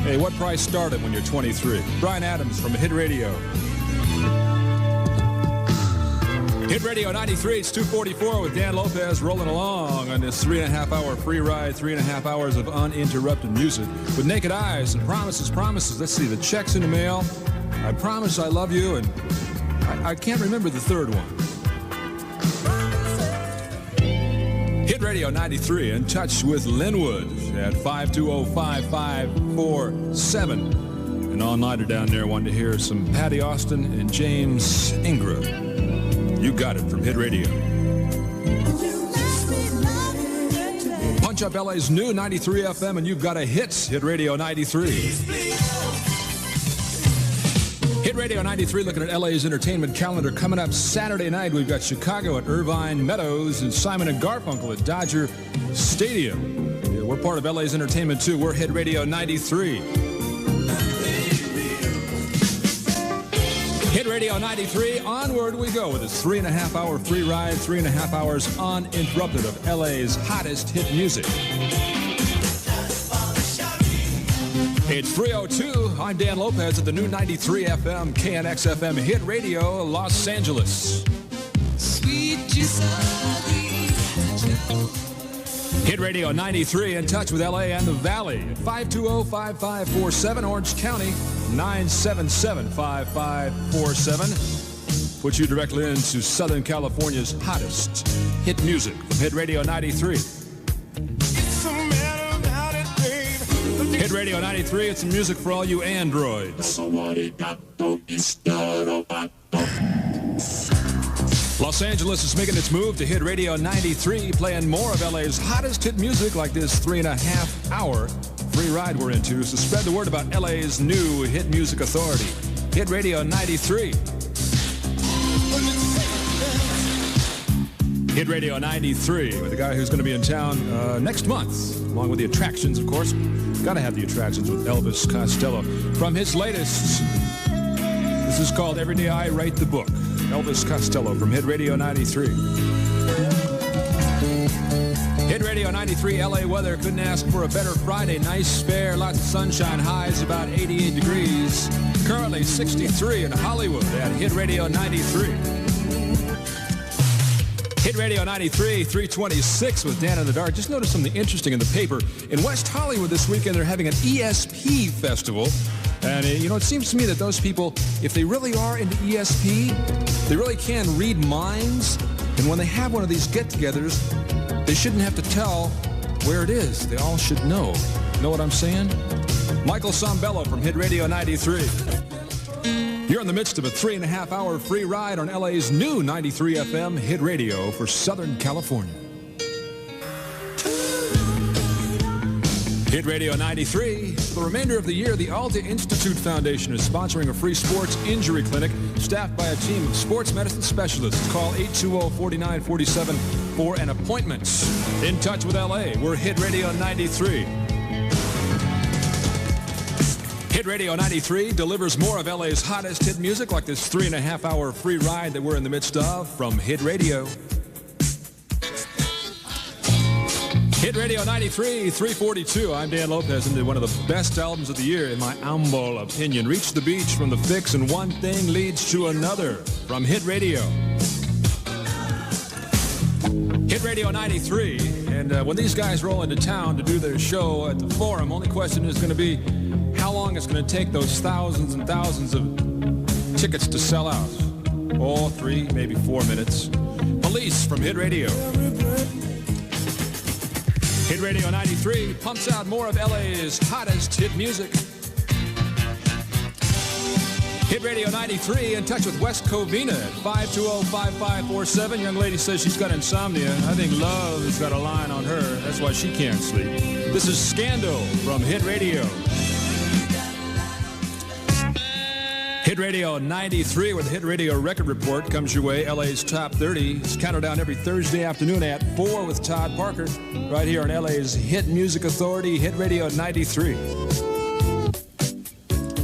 Hey, what price started when you're 23? Bryan Adams from Hit Radio. Hit Radio 93, it's 2:44 with Dan Lopez rolling along on this 3.5-hour free ride, 3.5 hours of uninterrupted music with naked eyes and promises. Let's see, the check's in the mail. I promise I love you, and I can't remember the third one. Hit Radio 93 in touch with Linwood at 520-5547. An all-nighter down there wanting to hear some Patty Austin and James Ingram. You got it from Hit Radio. Punch up LA's new 93 FM and you've got a hit. Hit Radio 93. Hit Radio 93 looking at LA's entertainment calendar. Coming up Saturday night, we've got Chicago at Irvine Meadows and Simon & Garfunkel at Dodger Stadium. Yeah, we're part of LA's entertainment too. We're Hit Radio 93. Hit Radio 93, onward we go with this 3.5-hour free ride, 3.5 hours uninterrupted of LA's hottest hit music. It's 3:02. I'm Dan Lopez at the new 93 FM KNX FM Hit Radio, Los Angeles. Hit Radio 93 in touch with LA and the Valley at 520-5547, Orange County 977-5547. Puts you directly into Southern California's hottest hit music from Hit Radio 93. Hit Radio 93, it's some music for all you androids. Los Angeles is making its move to Hit Radio 93, playing more of LA's hottest hit music like this 3.5-hour free ride we're into. So spread the word about LA's new hit music authority, Hit Radio 93. Hit Radio 93 with a guy who's going to be in town next month, along with the attractions, of course. Got to have the attractions with Elvis Costello. From his latest, this is called Every Day I Write the Book. Elvis Costello from Hit Radio 93. Hit Radio 93, LA weather. Couldn't ask for a better Friday. Nice, fair, lots of sunshine. Highs about 88 degrees. Currently 63 in Hollywood at Hit Radio 93. Hit Radio 93, 326 with Dan in the Dark. Just noticed something interesting in the paper. In West Hollywood this weekend, they're having an ESP festival. And, it seems to me that those people, if they really are into ESP, they really can read minds. And when they have one of these get-togethers, they shouldn't have to tell where it is. They all should know. Know what I'm saying? Michael Sambello from Hit Radio 93. You're in the midst of a 3.5-hour free ride on LA's new 93 FM Hit Radio for Southern California. Hit Radio 93. For the remainder of the year, the Alta Institute Foundation is sponsoring a free sports injury clinic staffed by a team of sports medicine specialists. Call 820-4947 for an appointment. In touch with LA, we're Hit Radio 93. Hit Radio 93 delivers more of LA's hottest hit music like this 3.5-hour free ride that we're in the midst of from Hit Radio. Hit Radio 93, 342. I'm Dan Lopez, and one of the best albums of the year, in my humble opinion. Reach the Beach from The Fix, and one thing leads to another from Hit Radio. Hit Radio 93, and when these guys roll into town to do their show at the Forum, only question is going to be how long it's going to take those thousands and thousands of tickets to sell out. 3, maybe 4 minutes. Police from Hit Radio. Hit Radio 93 pumps out more of LA's hottest hit music. Hit Radio 93 in touch with West Covina at 520-5547. Young lady says she's got insomnia. I think love has got a line on her. That's why she can't sleep. This is Scandal from Hit Radio. Hit Radio 93 with the Hit Radio Record Report comes your way. LA's Top 30. It's counted down every Thursday afternoon at 4 with Todd Parker. Right here on LA's Hit Music Authority, Hit Radio 93.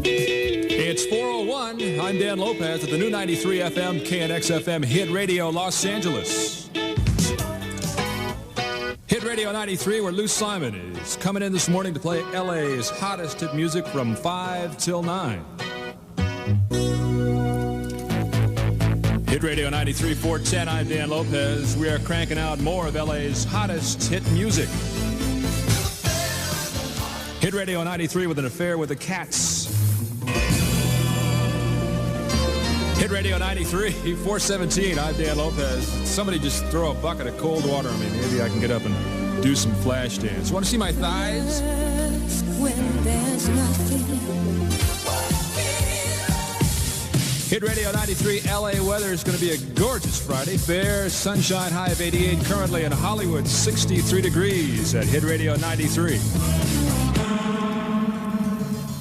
It's 4:01. I'm Dan Lopez at the new 93 FM KNX FM Hit Radio Los Angeles. Hit Radio 93 where Lou Simon is coming in this morning to play LA's hottest hit music from 5 till 9. Hit Radio 93, 410. I'm Dan Lopez. We are cranking out more of LA's hottest hit music. Hit Radio 93 with an affair with the Cats. Hit Radio 93, 417. I'm Dan Lopez. Somebody just throw a bucket of cold water on me. Maybe I can get up and do some flash dance. Want to see my thighs? When there's nothing. Hit Radio 93, LA weather is going to be a gorgeous Friday. Fair, sunshine, high of 88. Currently in Hollywood, 63 degrees at Hit Radio 93.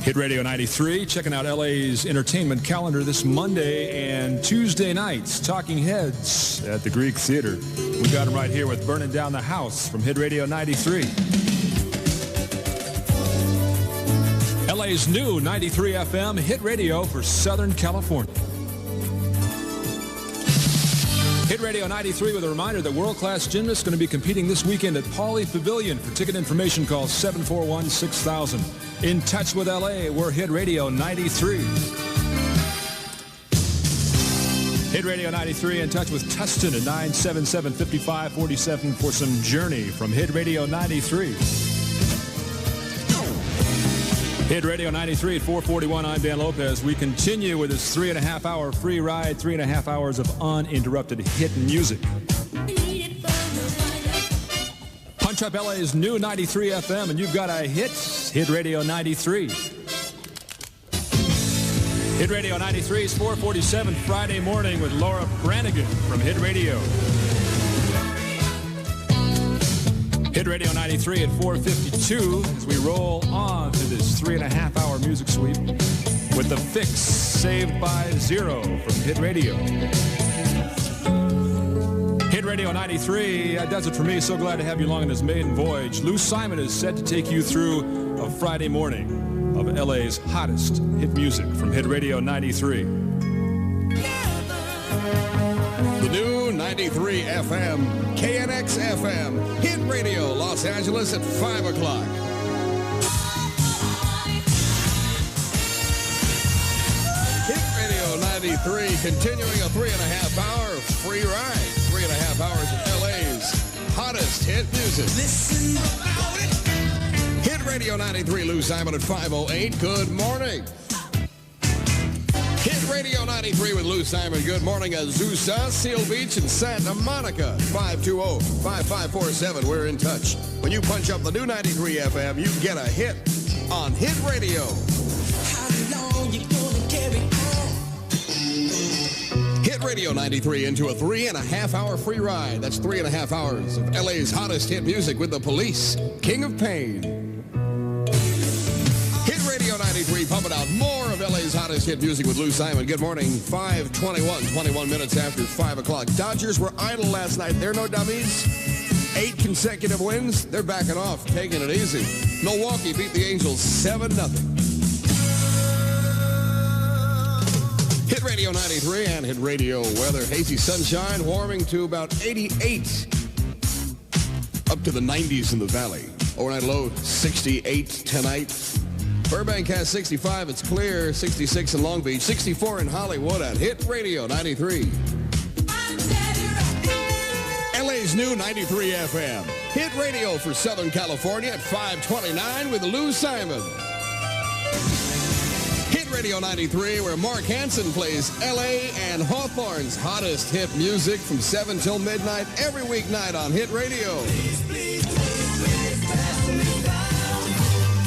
Hit Radio 93, checking out LA's entertainment calendar this Monday and Tuesday nights. Talking Heads at the Greek Theater. We got them right here with Burning Down the House from Hit Radio 93. LA's new 93 FM Hit Radio for Southern California. Hit Radio 93 with a reminder that world-class gymnasts are going to be competing this weekend at Pauley Pavilion. For ticket information, call 741-6000. In touch with LA, we're Hit Radio 93. Hit Radio 93 in touch with Tustin at 977-5547 for some Journey from Hit Radio 93. Hit Radio 93 at 441. I'm Dan Lopez. We continue with this 3.5-hour free ride, 3.5 hours of uninterrupted hit music. Punch up LA's new 93 FM, and you've got a hit. Hit Radio 93. Hit Radio 93 is 447 Friday morning with Laura Branigan from Hit Radio. Hit Radio 93 at 4:52 as we roll on to this 3.5-hour music sweep with The Fix, Saved by Zero from Hit Radio. Hit Radio 93, that does it for me. So glad to have you along on this maiden voyage. Lou Simon is set to take you through a Friday morning of LA's hottest hit music from Hit Radio 93. The new 93 FM, KNX FM, Hit Radio, Los Angeles at 5 o'clock. Hit Radio 93, continuing a 3.5-hour free ride. 3.5 hours of LA's hottest hit music. Listen about it. Hit Radio 93, Lou Simon at 5:08. Good morning. Hit Radio 93 with Lou Simon. Good morning, Azusa, Seal Beach, and Santa Monica. 520-5547. We're in touch. When you punch up the new 93 FM, you get a hit on Hit Radio. How long you gonna carry on? Hit Radio 93 into a 3.5-hour free ride. That's 3.5 hours of LA's hottest hit music with The Police, King of Pain. Hit Radio 93 pumping out more of LA's hottest hit music with Lou Simon. Good morning, 5:21, 21 minutes after 5 o'clock. Dodgers were idle last night. They're no dummies. 8 consecutive wins. They're backing off, taking it easy. Milwaukee beat the Angels 7-0. Hit Radio 93 and Hit Radio weather. Hazy sunshine, warming to about 88. Up to the 90s in the valley. Overnight low, 68 tonight. Burbank has 65. It's clear. 66 in Long Beach. 64 in Hollywood at Hit Radio 93. LA's new 93 FM. Hit Radio for Southern California at 5:29 with Lou Simon. Hit Radio 93, where Mark Hansen plays LA and Hawthorne's hottest hit music from 7 till midnight every weeknight on Hit Radio.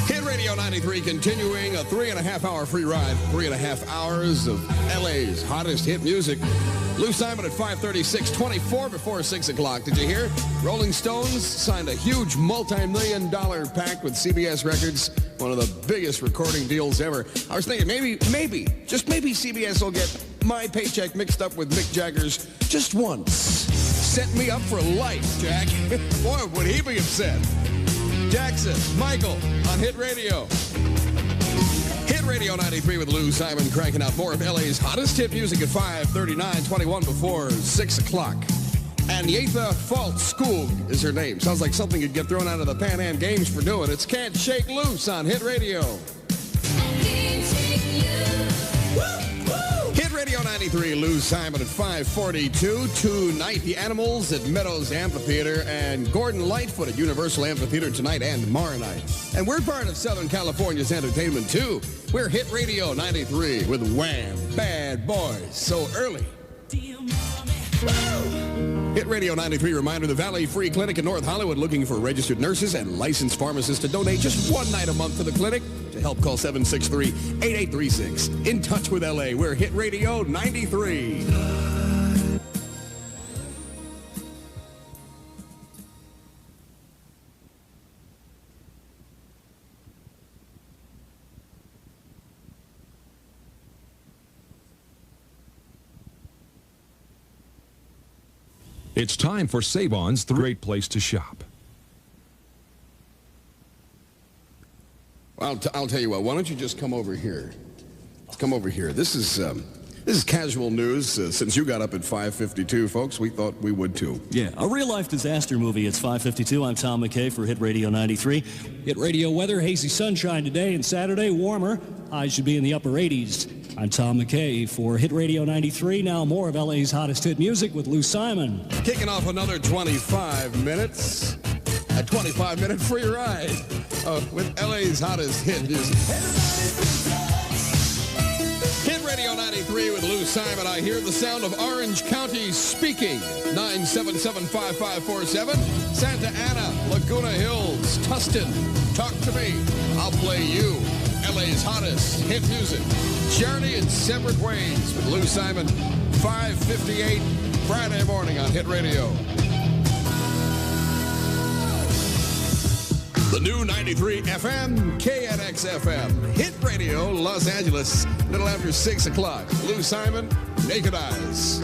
Hit Radio 93 continuing a 3.5-hour free ride. 3.5 hours of LA's hottest hit music. Lou Simon at 5:36, 24 before 6 o'clock. Did you hear? Rolling Stones signed a huge multi-million-dollar pact with CBS Records. One of the biggest recording deals ever. I was thinking maybe, just maybe CBS will get my paycheck mixed up with Mick Jagger's just once. Set me up for life, Jack. Boy, would he be upset. Jackson, Michael on Hit Radio. Hit Radio 93 with Lou Simon cranking out more of LA's hottest hit music at 5:39, 21 before 6 o'clock. And Yetha Fault School is her name. Sounds like something you'd get thrown out of the Pan Am Games for doing. It's Can't Shake Loose on Hit Radio. Hit Radio 93, Lou Simon at 5:42. Tonight, the Animals at Meadows Amphitheater and Gordon Lightfoot at Universal Amphitheater tonight and tomorrow night. And we're part of Southern California's entertainment, too. We're Hit Radio 93 with Wham! Bad Boys So Early. Hit Radio 93 reminder, the Valley Free Clinic in North Hollywood looking for registered nurses and licensed pharmacists to donate just one night a month to the clinic. To help, call 763-8836. In touch with LA, we're Hit Radio 93. It's time for Save-On's Great Place to Shop. I'll tell you what, why don't you just come over here? Come over here. This is This is casual news. Since you got up at 5:52, folks, we thought we would too. Yeah, a real-life disaster movie. It's 5:52. I'm Tom McKay for Hit Radio 93. Hit Radio weather, hazy sunshine today and Saturday, warmer. Highs should be in the upper 80s. I'm Tom McKay for Hit Radio 93. Now more of LA's hottest hit music with Lou Simon. Kicking off another 25 minutes. A 25-minute free ride with LA's hottest hit music. Hit Radio 93 with Lou Simon. I hear the sound of Orange County speaking. 977-5547. Santa Ana, Laguna Hills, Tustin. Talk to me. I'll play you. LA's hottest hit music. Journey in Separate Ways with Lou Simon. 5:58 Friday morning on Hit Radio. The new 93 FM, KNX FM, Hit Radio, Los Angeles, a little after 6 o'clock. Lou Simon, Naked Eyes.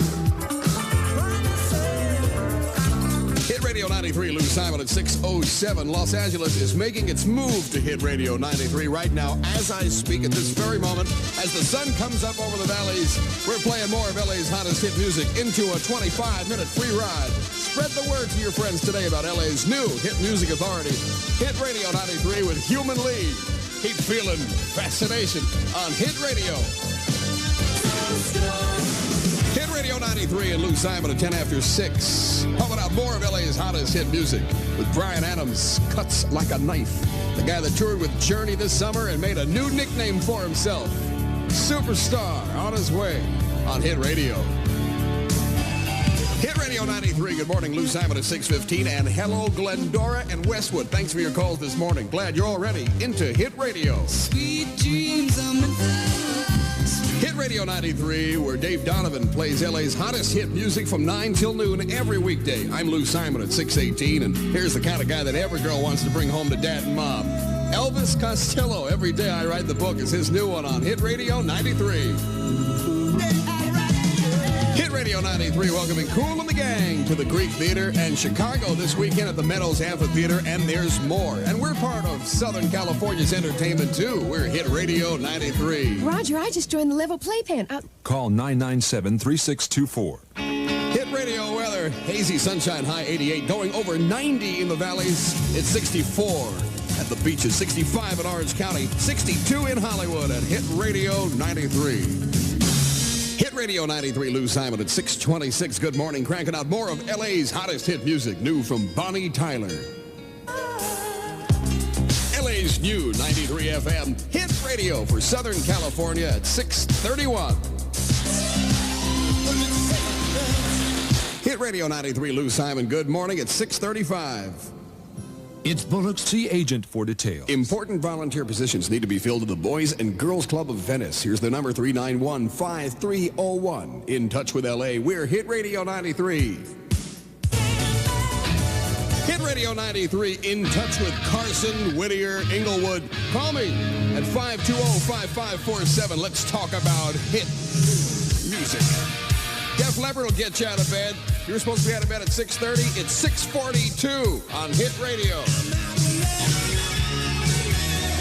Hit Radio 93, Lou Simon at 6:07. Los Angeles is making its move to Hit Radio 93 right now as I speak at this very moment. As the sun comes up over the valleys, we're playing more of LA's hottest hit music into a 25-minute free ride. Spread the word to your friends today about LA's new hit music authority. Hit Radio 93 with Human League. Keep feeling fascination on Hit Radio. Hit Radio 93 and Lou Simon at 10 after 6. Pumping out more of LA's hottest hit music with Bryan Adams, Cuts Like a Knife. The guy that toured with Journey this summer and made a new nickname for himself. Superstar on his way on Hit Radio. Hit Radio 93. Good morning, Lou Simon at 6:15. And hello, Glendora and Westwood. Thanks for your calls this morning. Glad you're already into Hit Radio. Sweet dreams of my Hit Radio 93, where Dave Donovan plays LA's hottest hit music from 9 till noon every weekday. I'm Lou Simon at 6:18, and here's the kind of guy that every girl wants to bring home to dad and mom. Elvis Costello, Every Day I Write the Book, is his new one on Hit Radio 93. Hit Radio 93 welcoming Kool and the Gang to the Greek Theater and Chicago this weekend at the Meadows Amphitheater, and there's more. And we're part of Southern California's entertainment, too. We're Hit Radio 93. Roger, I just joined the Level Playpen. Call 997-3624. Hit Radio weather, hazy sunshine, high 88, going over 90 in the valleys. It's 64 at the beaches, 65 in Orange County, 62 in Hollywood at Hit Radio 93. Hit Radio 93, Lou Simon at 6:26. Good morning. Cranking out more of LA's hottest hit music, new from Bonnie Tyler. LA's new 93 FM Hit Radio for Southern California at 6:31. Hit Radio 93, Lou Simon. Good morning at 6:35. It's Bullock. See agent for details. Important volunteer positions need to be filled at the Boys and Girls Club of Venice. Here's the number, 391-5301. In touch with LA, we're Hit Radio 93. Hit Radio 93, in touch with Carson, Whittier, Inglewood. Call me at 520-5547. Let's talk about hit music. Def Leppard will get you out of bed. You're supposed to be out of bed at 6:30. It's 6:42 on Hit Radio.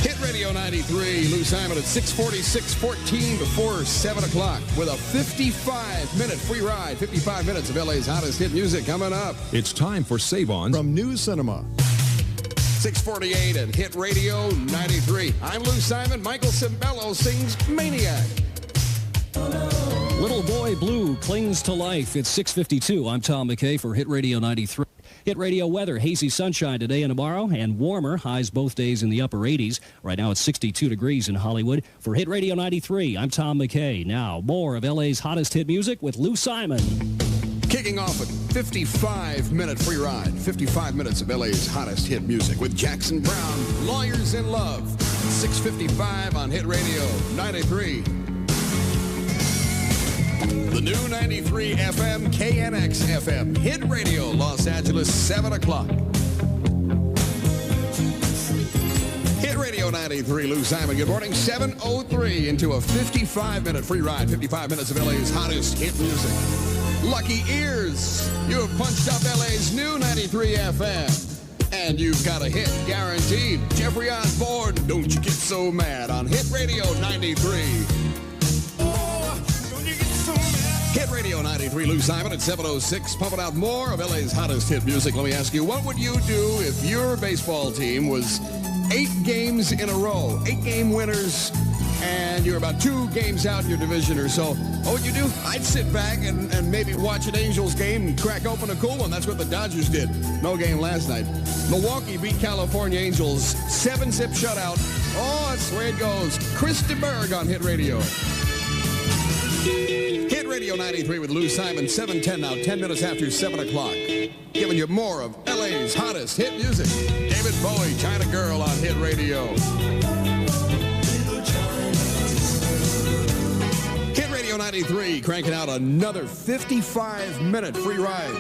Hit Radio 93, Lou Simon at 6:46, 14 before 7 o'clock with a 55-minute free ride. 55 minutes of LA's hottest hit music coming up. It's time for Save On from New Cinema. 6:48 at Hit Radio 93. I'm Lou Simon. Michael Cimbello sings Maniac. Little Boy Blue clings to life. It's 6:52. I'm Tom McKay for Hit Radio 93. Hit Radio weather, hazy sunshine today and tomorrow, and warmer. Highs both days in the upper 80s. Right now it's 62 degrees in Hollywood. For Hit Radio 93, I'm Tom McKay. Now, more of LA's hottest hit music with Lou Simon. Kicking off a 55-minute free ride. 55 minutes of LA's hottest hit music with Jackson Brown, Lawyers in Love. 6:55 on Hit Radio 93. The new 93 FM, KNX FM, Hit Radio, Los Angeles, 7 o'clock. Hit Radio 93, Lou Simon. Good morning, 7:03 into a 55-minute free ride. 55 minutes of LA's hottest hit music. Lucky ears, you have punched up LA's new 93 FM. And you've got a hit, guaranteed. Jeffrey Osborne, Don't You Get So Mad on Hit Radio 93. Oh, don't you get Hit Radio 93, Lou Simon at 7:06, pumping out more of LA's hottest hit music. Let me ask you, what would you do if your baseball team was 8 games in a row, 8-game winners, and you're about 2 games out in your division or so? What would you do? I'd sit back and maybe watch an Angels game and crack open a cool one. That's what the Dodgers did. No game last night. Milwaukee beat California Angels 7-zip shutout. Oh, that's the way it goes. Chris DeBerg on Hit Radio. Hit Radio 93 with Lou Simon, 7:10 now, 10 minutes after 7 o'clock. Giving you more of LA's hottest hit music. David Bowie, China Girl on Hit Radio. Hit Radio 93 cranking out another 55-minute free ride.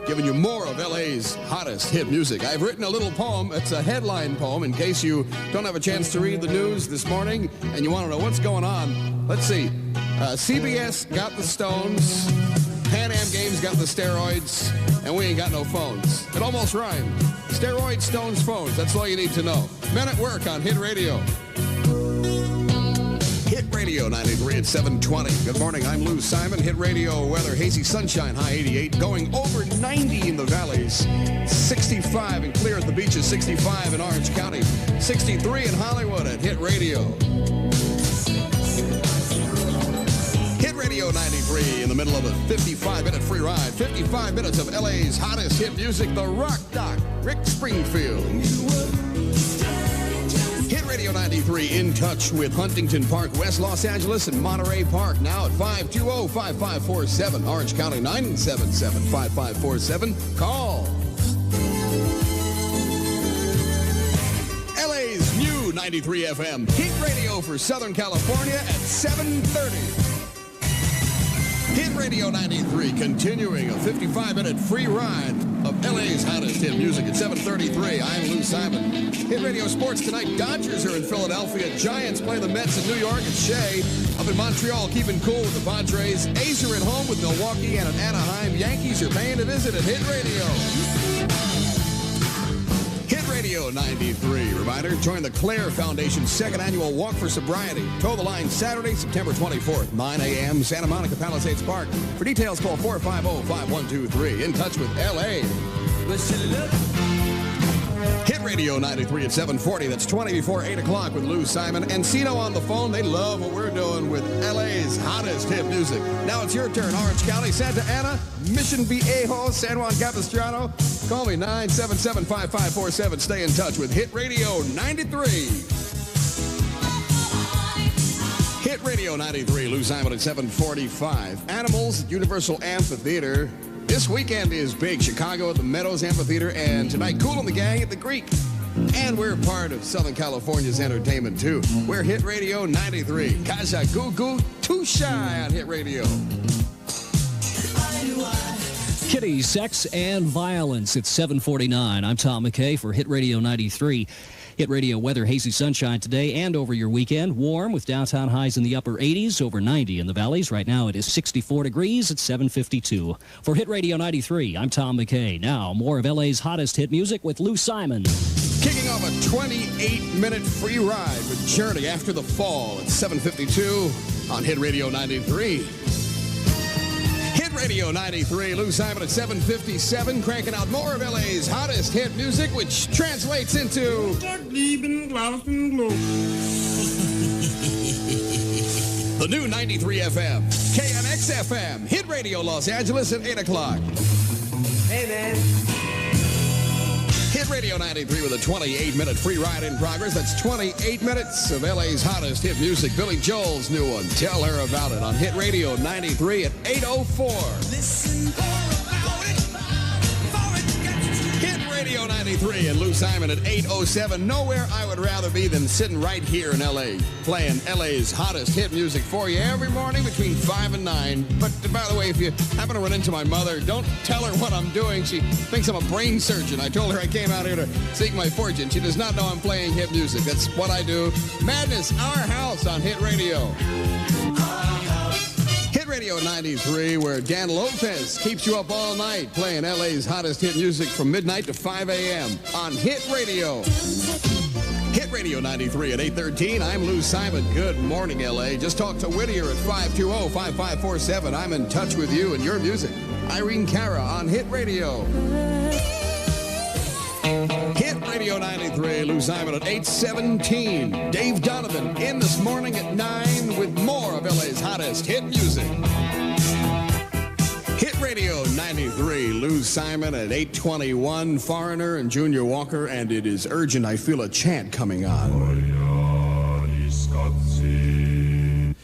Giving you more of LA's hottest hit music. I've written a little poem. It's a headline poem in case you don't have a chance to read the news this morning and you want to know what's going on. Let's see. CBS got the Stones, Pan Am Games got the steroids, and we ain't got no phones. It almost rhymed. Steroids, Stones, phones. That's all you need to know. Men at Work on Hit Radio. Hit Radio 93 at 7:20. Good morning, I'm Lou Simon. Hit Radio weather, hazy sunshine, high 88. Going over 90 in the valleys. 65 and clear at the beaches. 65 in Orange County. 63 in Hollywood at Hit Radio. Hit Radio 93 in the middle of a 55-minute free ride. 55 minutes of LA's hottest hit music. The Rock Doc, Rick Springfield. Hit Radio 93 in touch with Huntington Park, West Los Angeles, and Monterey Park. Now at 520-5547. Orange County 977-5547. Call. LA's new 93 FM. Hit Radio for Southern California at 7:30. Hit Radio 93, continuing a 55-minute free ride of LA's hottest hit music at 7:33. I'm Lou Simon. Hit Radio Sports tonight. Dodgers are in Philadelphia. Giants play the Mets in New York at Shea. Up in Montreal, keeping cool with the Padres. A's are at home with Milwaukee and at Anaheim. Yankees are paying a visit at Hit Radio. Hit Radio 93. Reminder, join the Claire Foundation's 2nd annual Walk for Sobriety. Toe the line Saturday, September 24th, 9 a.m., Santa Monica Palisades Park. For details, call 450-5123. In touch with L.A. Hit Radio 93 at 7:40. That's 20 before 8 o'clock with Lou Simon. Encino on the phone. They love what we're doing with LA's hottest hit music. Now it's your turn. Orange County, Santa Ana, Mission Viejo, San Juan Capistrano. Call me 977-5547. Stay in touch with Hit Radio 93. Hit Radio 93. Lou Simon at 7:45. Animals at Universal Amphitheater. This weekend is big. Chicago at the Meadows Amphitheater, and tonight, Kool and the Gang at the Greek. And we're part of Southern California's entertainment, too. We're Hit Radio 93. Kaja Goo Goo, Too Shy on Hit Radio. Kitty, Sex, and Violence. It's 7:49. I'm Tom McKay for Hit Radio 93. Hit Radio weather, hazy sunshine today and over your weekend. Warm with downtown highs in the upper 80s, over 90 in the valleys. Right now it is 64 degrees at 7:52. For Hit Radio 93, I'm Tom McKay. Now, more of LA's hottest hit music with Lou Simon. Kicking off a 28-minute free ride with Journey After the Fall at 7:52 on Hit Radio 93. Hit Radio 93, Lou Simon at 7:57, cranking out more of LA's hottest hit music, which translates into... The new 93 FM, KNX FM, Hit Radio Los Angeles at 8 o'clock. Hey, man. Hit Radio 93 with a 28-minute free ride in progress. That's 28 minutes of LA's hottest hit music. Billy Joel's new one, Tell Her About It, on Hit Radio 93 at 8:04. Listen Hit Radio 93 and Lou Simon at 8:07. Nowhere I would rather be than sitting right here in LA, playing LA's hottest hit music for you every morning between 5 and 9. But by the way, if you happen to run into my mother, don't tell her what I'm doing. She thinks I'm a brain surgeon. I told her I came out here to seek my fortune. She does not know I'm playing hit music. That's what I do. Madness, Our House on Hit Radio. Hit Radio 93, where Dan Lopez keeps you up all night playing LA's hottest hit music from midnight to 5 a.m. on Hit Radio. Hit Radio 93 at 8:13. I'm Lou Simon. Good morning, L.A. Just talked to Whittier at 520-5547. I'm in touch with you and your music. Irene Cara on Hit Radio. Hit Radio 93. Lou Simon at 8:17. Dave Donovan in this morning at 9 with more of L.A.'s hottest hit music. Hit Radio 93, Lou Simon at 8:21, Foreigner and Junior Walker, and it is urgent. I feel a chant coming on.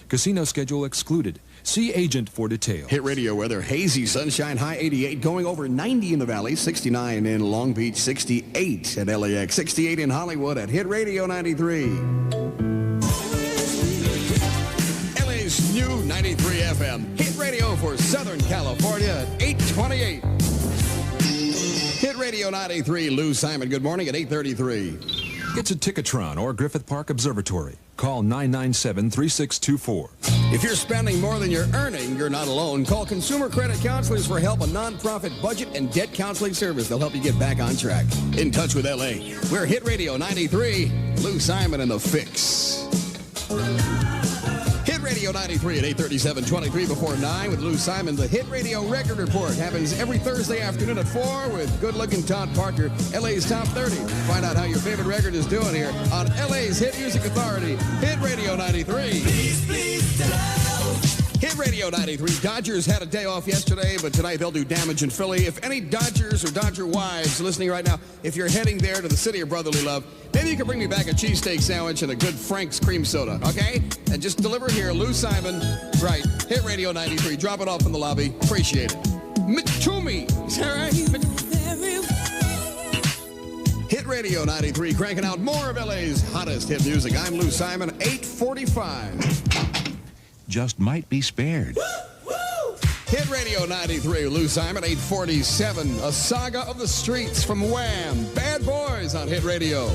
Casino schedule excluded. See agent for details. Hit Radio weather, hazy sunshine, high 88, going over 90 in the valley, 69 in Long Beach, 68 at LAX, 68 in Hollywood at Hit Radio 93. LA's new 93 FM, Hit Radio for Southern California at 8:28. Hit Radio 93, Lou Simon, good morning at 8:33. Get to Ticketron or Griffith Park Observatory. Call 997-3624. If you're spending more than you're earning, you're not alone. Call Consumer Credit Counselors for help, a nonprofit budget and debt counseling service. They'll help you get back on track. In touch with LA. We're Hit Radio 93, Lou Simon and the Fix. Hit Radio 93 at 8:37, 23 before 9 with Lou Simon. The Hit Radio Record Report happens every Thursday afternoon at 4 with good-looking Todd Parker, LA's Top 30. Find out how your favorite record is doing here on LA's Hit Music Authority, Hit Radio 93. Please tell. Hit Radio 93. Dodgers had a day off yesterday, but tonight they'll do damage in Philly. If any Dodgers or Dodger wives listening right now, if you're heading there to the city of brotherly love, maybe you can bring me back a cheesesteak sandwich and a good Frank's cream soda, okay? And just deliver it here, Lou Simon. Right, Hit Radio 93. Drop it off in the lobby. Appreciate it. Mitumi. Is that right? Hit Radio 93, cranking out more of LA's hottest hit music. I'm Lou Simon, 8:45. Just might be spared. Hit Radio 93, Lou Simon, 8:47. A saga of the streets from Wham! Bad Boys on Hit Radio.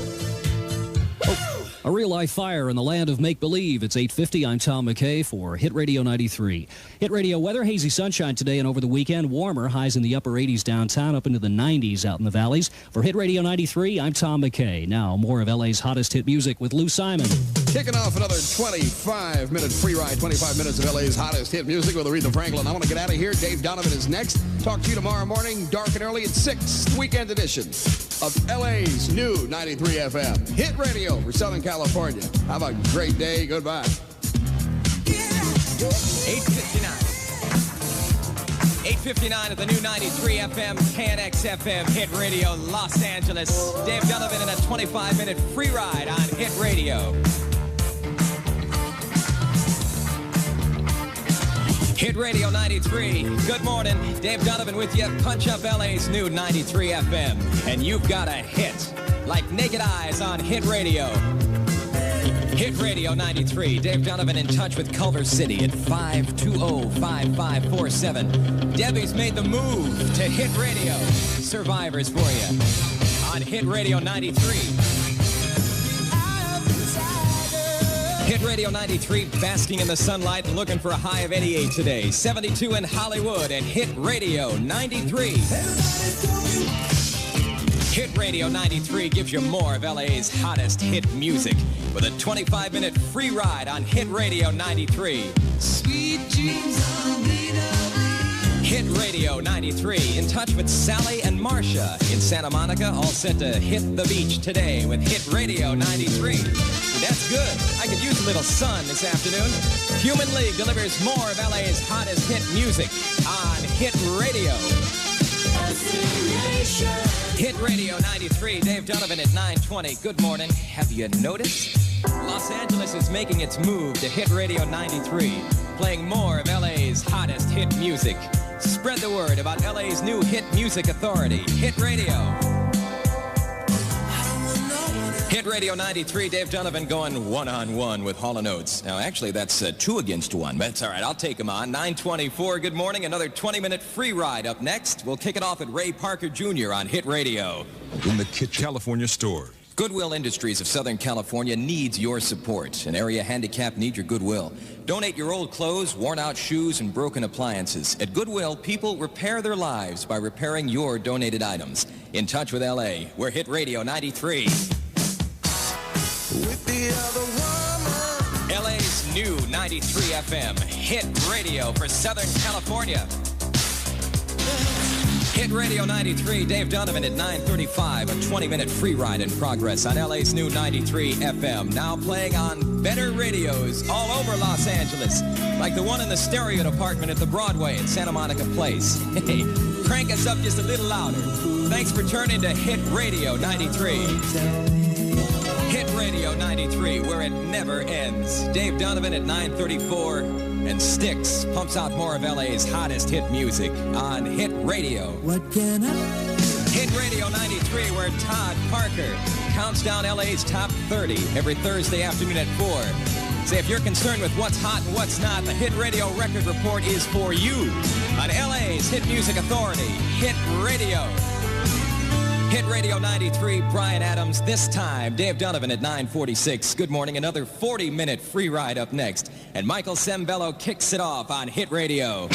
A real-life fire in the land of make-believe. It's 8:50. I'm Tom McKay for Hit Radio 93. Hit Radio weather, hazy sunshine today and over the weekend. Warmer, highs in the upper 80s downtown, up into the 90s out in the valleys. For Hit Radio 93, I'm Tom McKay. Now, more of LA's hottest hit music with Lou Simon. Kicking off another 25-minute free ride, 25 minutes of LA's hottest hit music with Aretha Franklin. I want to get out of here. Dave Donovan is next. Talk to you tomorrow morning, dark and early at 6, weekend edition of LA's new 93 FM. Hit Radio for Southern California. Have a great day. Goodbye. 8:59 at the new 93 FM, KNX FM, Hit Radio, Los Angeles. Dave Donovan in a 25-minute free ride on Hit Radio. Hit Radio 93. Good morning. Dave Donovan with you. Punch up LA's new 93 FM. And you've got a hit. Like Naked Eyes on Hit Radio. Hit Radio 93. Dave Donovan in touch with Culver City at 520-5547. Debbie's made the move to Hit Radio. Survivors for you on Hit Radio 93. Hit Radio 93, basking in the sunlight and looking for a high of 88 today. 72 in Hollywood at Hit Radio 93. Hit Radio 93 gives you more of LA's hottest hit music with a 25-minute free ride on Hit Radio 93. Sweet dreams of Hit Radio 93, in touch with Sally and Marcia in Santa Monica, all set to hit the beach today with Hit Radio 93. That's good. I could use a little sun this afternoon. Human League delivers more of LA's hottest hit music on Hit Radio. Hit Radio 93, Dave Donovan at 9:20. Good morning. Have you noticed? Los Angeles is making its move to Hit Radio 93, playing more of LA's hottest hit music. Spread the word about LA's new hit music authority, Hit Radio. Hit Radio 93, Dave Donovan going one-on-one with Hall & Oates. Now, actually, that's 2 against 1, but that's all right. I'll take him on. 9:24, good morning. Another 20-minute free ride up next. We'll kick it off at Ray Parker Jr. on Hit Radio. In the California store. Goodwill Industries of Southern California needs your support. An area handicapped needs your goodwill. Donate your old clothes, worn-out shoes, and broken appliances. At Goodwill, people repair their lives by repairing your donated items. In touch with LA, we're Hit Radio 93. with the other woman. LA's new 93 FM hit radio for Southern California. Hit Radio 93, Dave Donovan at 9:35, a 20-minute free ride in progress on LA's new 93 FM. Now playing on better radios all over Los Angeles, like the one in the stereo department at the Broadway in Santa Monica Place. Hey, crank us up just a little louder. Thanks for turning to Hit Radio 93. Hit Radio 93, where it never ends. Dave Donovan at 9:34. And Styx pumps out more of LA's hottest hit music on Hit Radio. What can I? Hit Radio 93, where Todd Parker counts down LA's top 30 every Thursday afternoon at 4. Say, if you're concerned with what's hot and what's not, the Hit Radio Record Report is for you on LA's Hit Music Authority, Hit Radio. Hit Radio 93, Brian Adams. This time, Dave Donovan at 9:46. Good morning. Another 40-minute free ride up next. And Michael Sembello kicks it off on Hit Radio.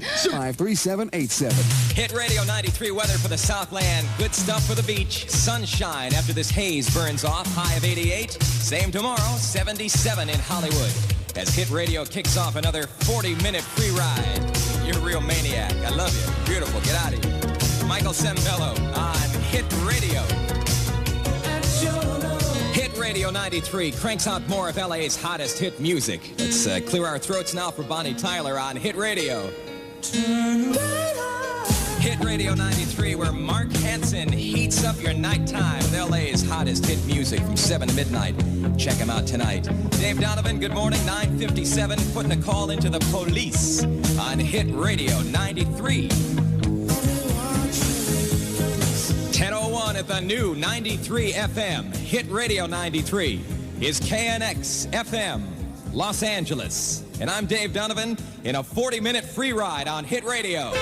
53787. Hit Radio 93 weather for the Southland. Good stuff for the beach. Sunshine after this haze burns off. High of 88. Same tomorrow, 77 in Hollywood. As Hit Radio kicks off another 40-minute free ride. You're a real maniac. I love you. Beautiful. Get out of here. Michael Sembello on Hit Radio. Hit Radio 93 cranks out more of LA's hottest hit music. Let's clear our throats now for Bonnie Tyler on Hit Radio. Hit Radio 93, where Mark Hansen heats up your nighttime with LA's hottest hit music from 7 to midnight. Check him out tonight. Dave Donovan, good morning, 9:57, putting a call into the police on Hit Radio 93. 10:01 at the new 93 FM. Hit Radio 93 is KNX FM, Los Angeles. And I'm Dave Donovan in a 40-minute free ride on Hit Radio.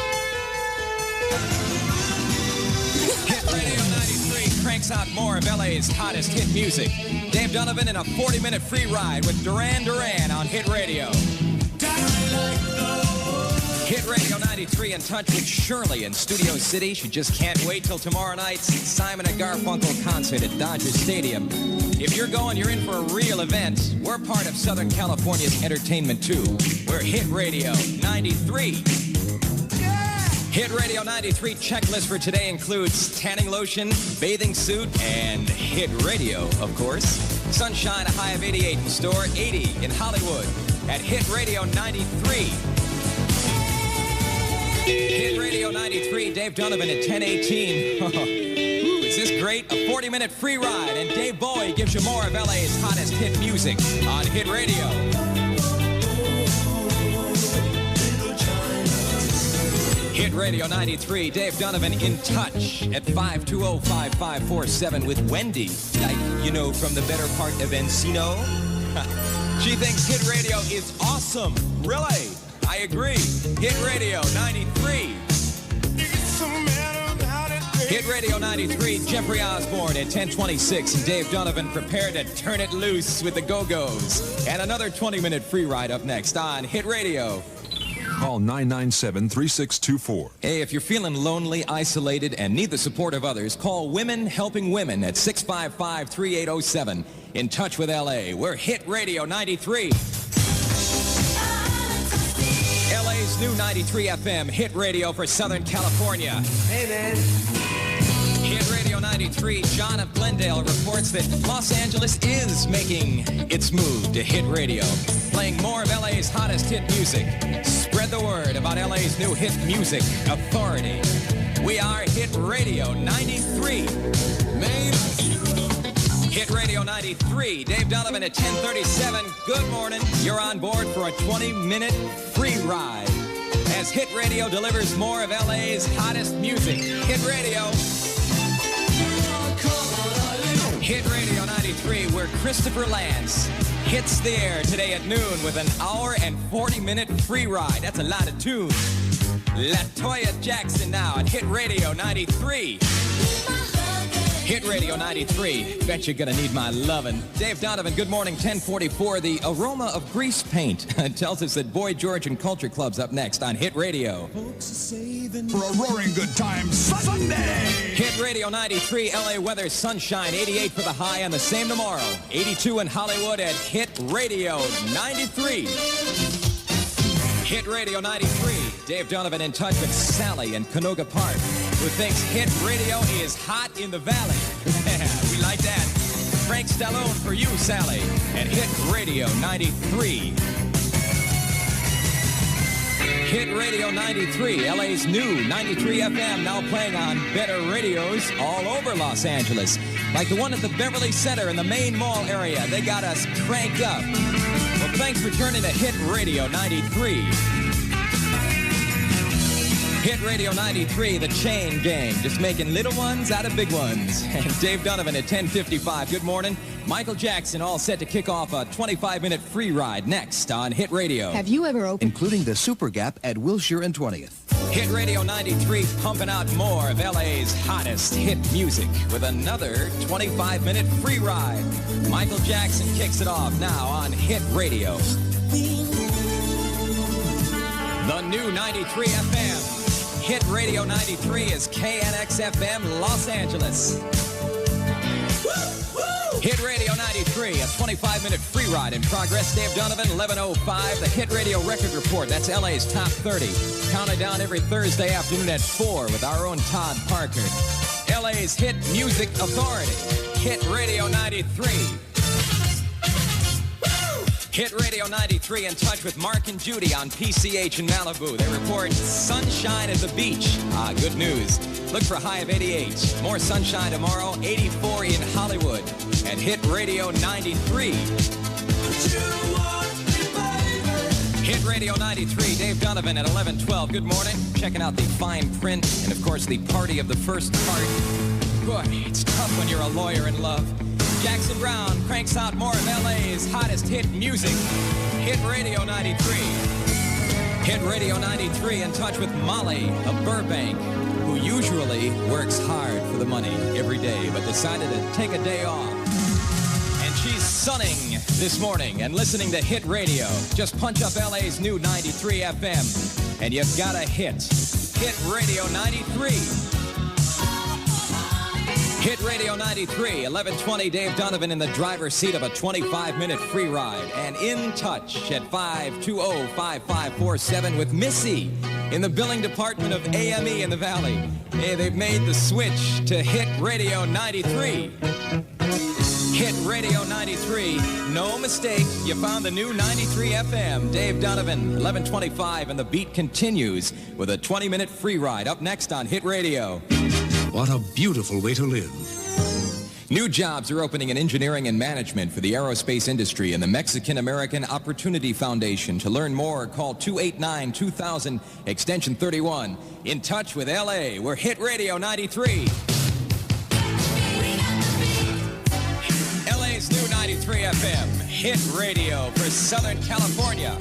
Hit Radio 93 cranks out more of LA's hottest hit music. Dave Donovan in a 40-minute free ride with Duran Duran on Hit Radio. Hit Radio 93 in touch with Shirley in Studio City. She just can't wait till tomorrow night's Simon & Garfunkel concert at Dodger Stadium. If you're going, you're in for a real event. We're part of Southern California's entertainment, too. We're Hit Radio 93. Hit Radio 93 checklist for today includes tanning lotion, bathing suit, and Hit Radio, of course. Sunshine, a high of 88 in store, 80 in Hollywood at Hit Radio 93. Hit Radio 93, Dave Donovan at 10:18. Ooh, is this great? A 40-minute free ride, and Dave Bowie gives you more of LA's hottest hit music on Hit Radio. Hit Radio 93, Dave Donovan in touch at 520-5547 with Wendy, like, you know, from the better part of Encino. She thinks Hit Radio is awesome. Really? I agree. Hit Radio 93. Hit Radio 93, Jeffrey Osborne at 10:26, and Dave Donovan prepared to turn it loose with the Go-Go's. And another 20-minute free ride up next on Hit Radio. Call 997-3624. Hey, if you're feeling lonely, isolated, and need the support of others, call Women Helping Women at 655-3807. In touch with LA, we're Hit Radio 93. LA's new 93 FM hit radio for Southern California. Hey, man. Hit Radio 93, John of Glendale reports that Los Angeles is making its move to hit radio, playing more of LA's hottest hit music. Spread the word about LA's new hit music authority. We are Hit Radio 93. Hit Radio 93, Dave Donovan at 10:37. Good morning. You're on board for a 20-minute free ride as Hit Radio delivers more of LA's hottest music. Hit Radio. Hit Radio 93, where Christopher Lance hits the air today at noon with an hour and 40-minute free ride. That's a lot of tunes. LaToya Jackson now at Hit Radio 93. Hit Radio 93. Bet you're gonna need my lovin'. Dave Donovan, good morning, 1044. The aroma of grease paint tells us that Boy George and Culture Club's up next on Hit Radio. For a roaring good time Sunday. Hit Radio 93, LA weather, sunshine, 88 for the high, and the same tomorrow. 82 in Hollywood at Hit Radio 93. Hit Radio 93. Dave Donovan in touch with Sally in Canoga Park, who thinks Hit Radio is hot in the valley. We like that. Frank Stallone for you, Sally, at Hit Radio 93. Hit Radio 93, LA's new 93 FM, now playing on better radios all over Los Angeles. Like the one at the Beverly Center in the main mall area. They got us cranked up. Well, thanks for turning to Hit Radio 93. Hit Radio 93, the chain gang, just making little ones out of big ones. And Dave Donovan at 10:55. Good morning. Michael Jackson all set to kick off a 25-minute free ride next on Hit Radio. Have you ever opened? Including the Super Gap at Wilshire and 20th. Hit Radio 93 pumping out more of LA's hottest hit music with another 25-minute free ride. Michael Jackson kicks it off now on Hit Radio. The new 93 FM. Hit Radio 93 is KNX FM Los Angeles. Hit Radio 93, a 25-minute free ride in progress. Dave Donovan, 11:05. The Hit Radio Record Report. That's LA's top 30. Counted down every Thursday afternoon at 4 with our own Todd Parker. LA's Hit Music Authority. Hit Radio 93. Hit Radio 93 in touch with Mark and Judy on PCH in Malibu. They report sunshine at the beach. Good news. Look for a high of 88. More sunshine tomorrow, 84 in Hollywood. And Hit Radio 93. Hit Radio 93, Dave Donovan at 11:12. Good morning. Checking out the fine print and, of course, the party of the first part. Boy, it's tough when you're a lawyer in love. Jackson Brown cranks out more of LA's hottest hit music. Hit Radio 93. Hit Radio 93 in touch with Molly of Burbank, who usually works hard for the money every day, but decided to take a day off. And she's sunning this morning and listening to Hit Radio. Just punch up LA's new 93 FM, and you've got a hit. Hit Radio 93. Hit Radio 93, 11:20, Dave Donovan in the driver's seat of a 25-minute free ride. And in touch at 520-5547 with Missy in the billing department of AME in the Valley. Hey, they've made the switch to Hit Radio 93. Hit Radio 93, no mistake, you found the new 93 FM. Dave Donovan, 11:25, and the beat continues with a 20-minute free ride up next on Hit Radio. What a beautiful way to live. New jobs are opening in engineering and management for the aerospace industry and the Mexican-American Opportunity Foundation. To learn more, call 289-2000, extension 31. In touch with LA, we're Hit Radio 93. LA's new 93 FM, Hit Radio for Southern California.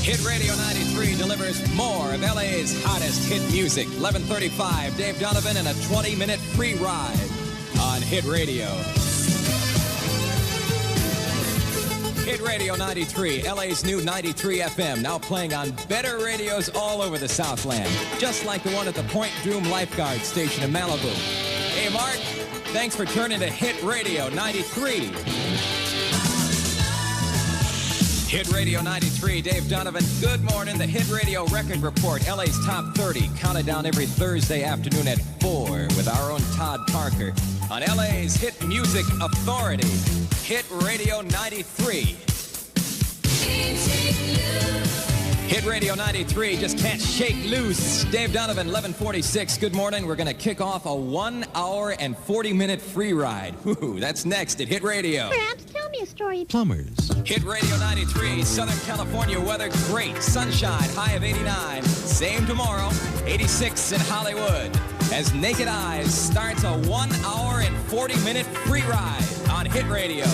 Hit Radio 93 delivers more of LA's hottest hit music. 11:35, Dave Donovan and a 20-minute free ride on Hit Radio. Hit Radio 93, LA's new 93 FM, now playing on better radios all over the Southland, just like the one at the Point Doom Lifeguard Station in Malibu. Hey, Mark, thanks for turning to Hit Radio 93. Hit Radio 93, Dave Donovan, good morning. The Hit Radio Record Report, LA's Top 30, counted down every Thursday afternoon at 4 with our own Todd Parker on LA's Hit Music Authority, Hit Radio 93. Hit Radio 93 just can't shake loose. Dave Donovan, 11:46. Good morning. We're going to kick off a 1 hour and 40-minute free ride. Woo, that's next at Hit Radio. Gramps, tell me a story. Plumbers. Hit Radio 93, Southern California weather great. Sunshine, high of 89. Same tomorrow, 86 in Hollywood. As Naked Eyes starts a 1 hour and 40-minute free ride on Hit Radio.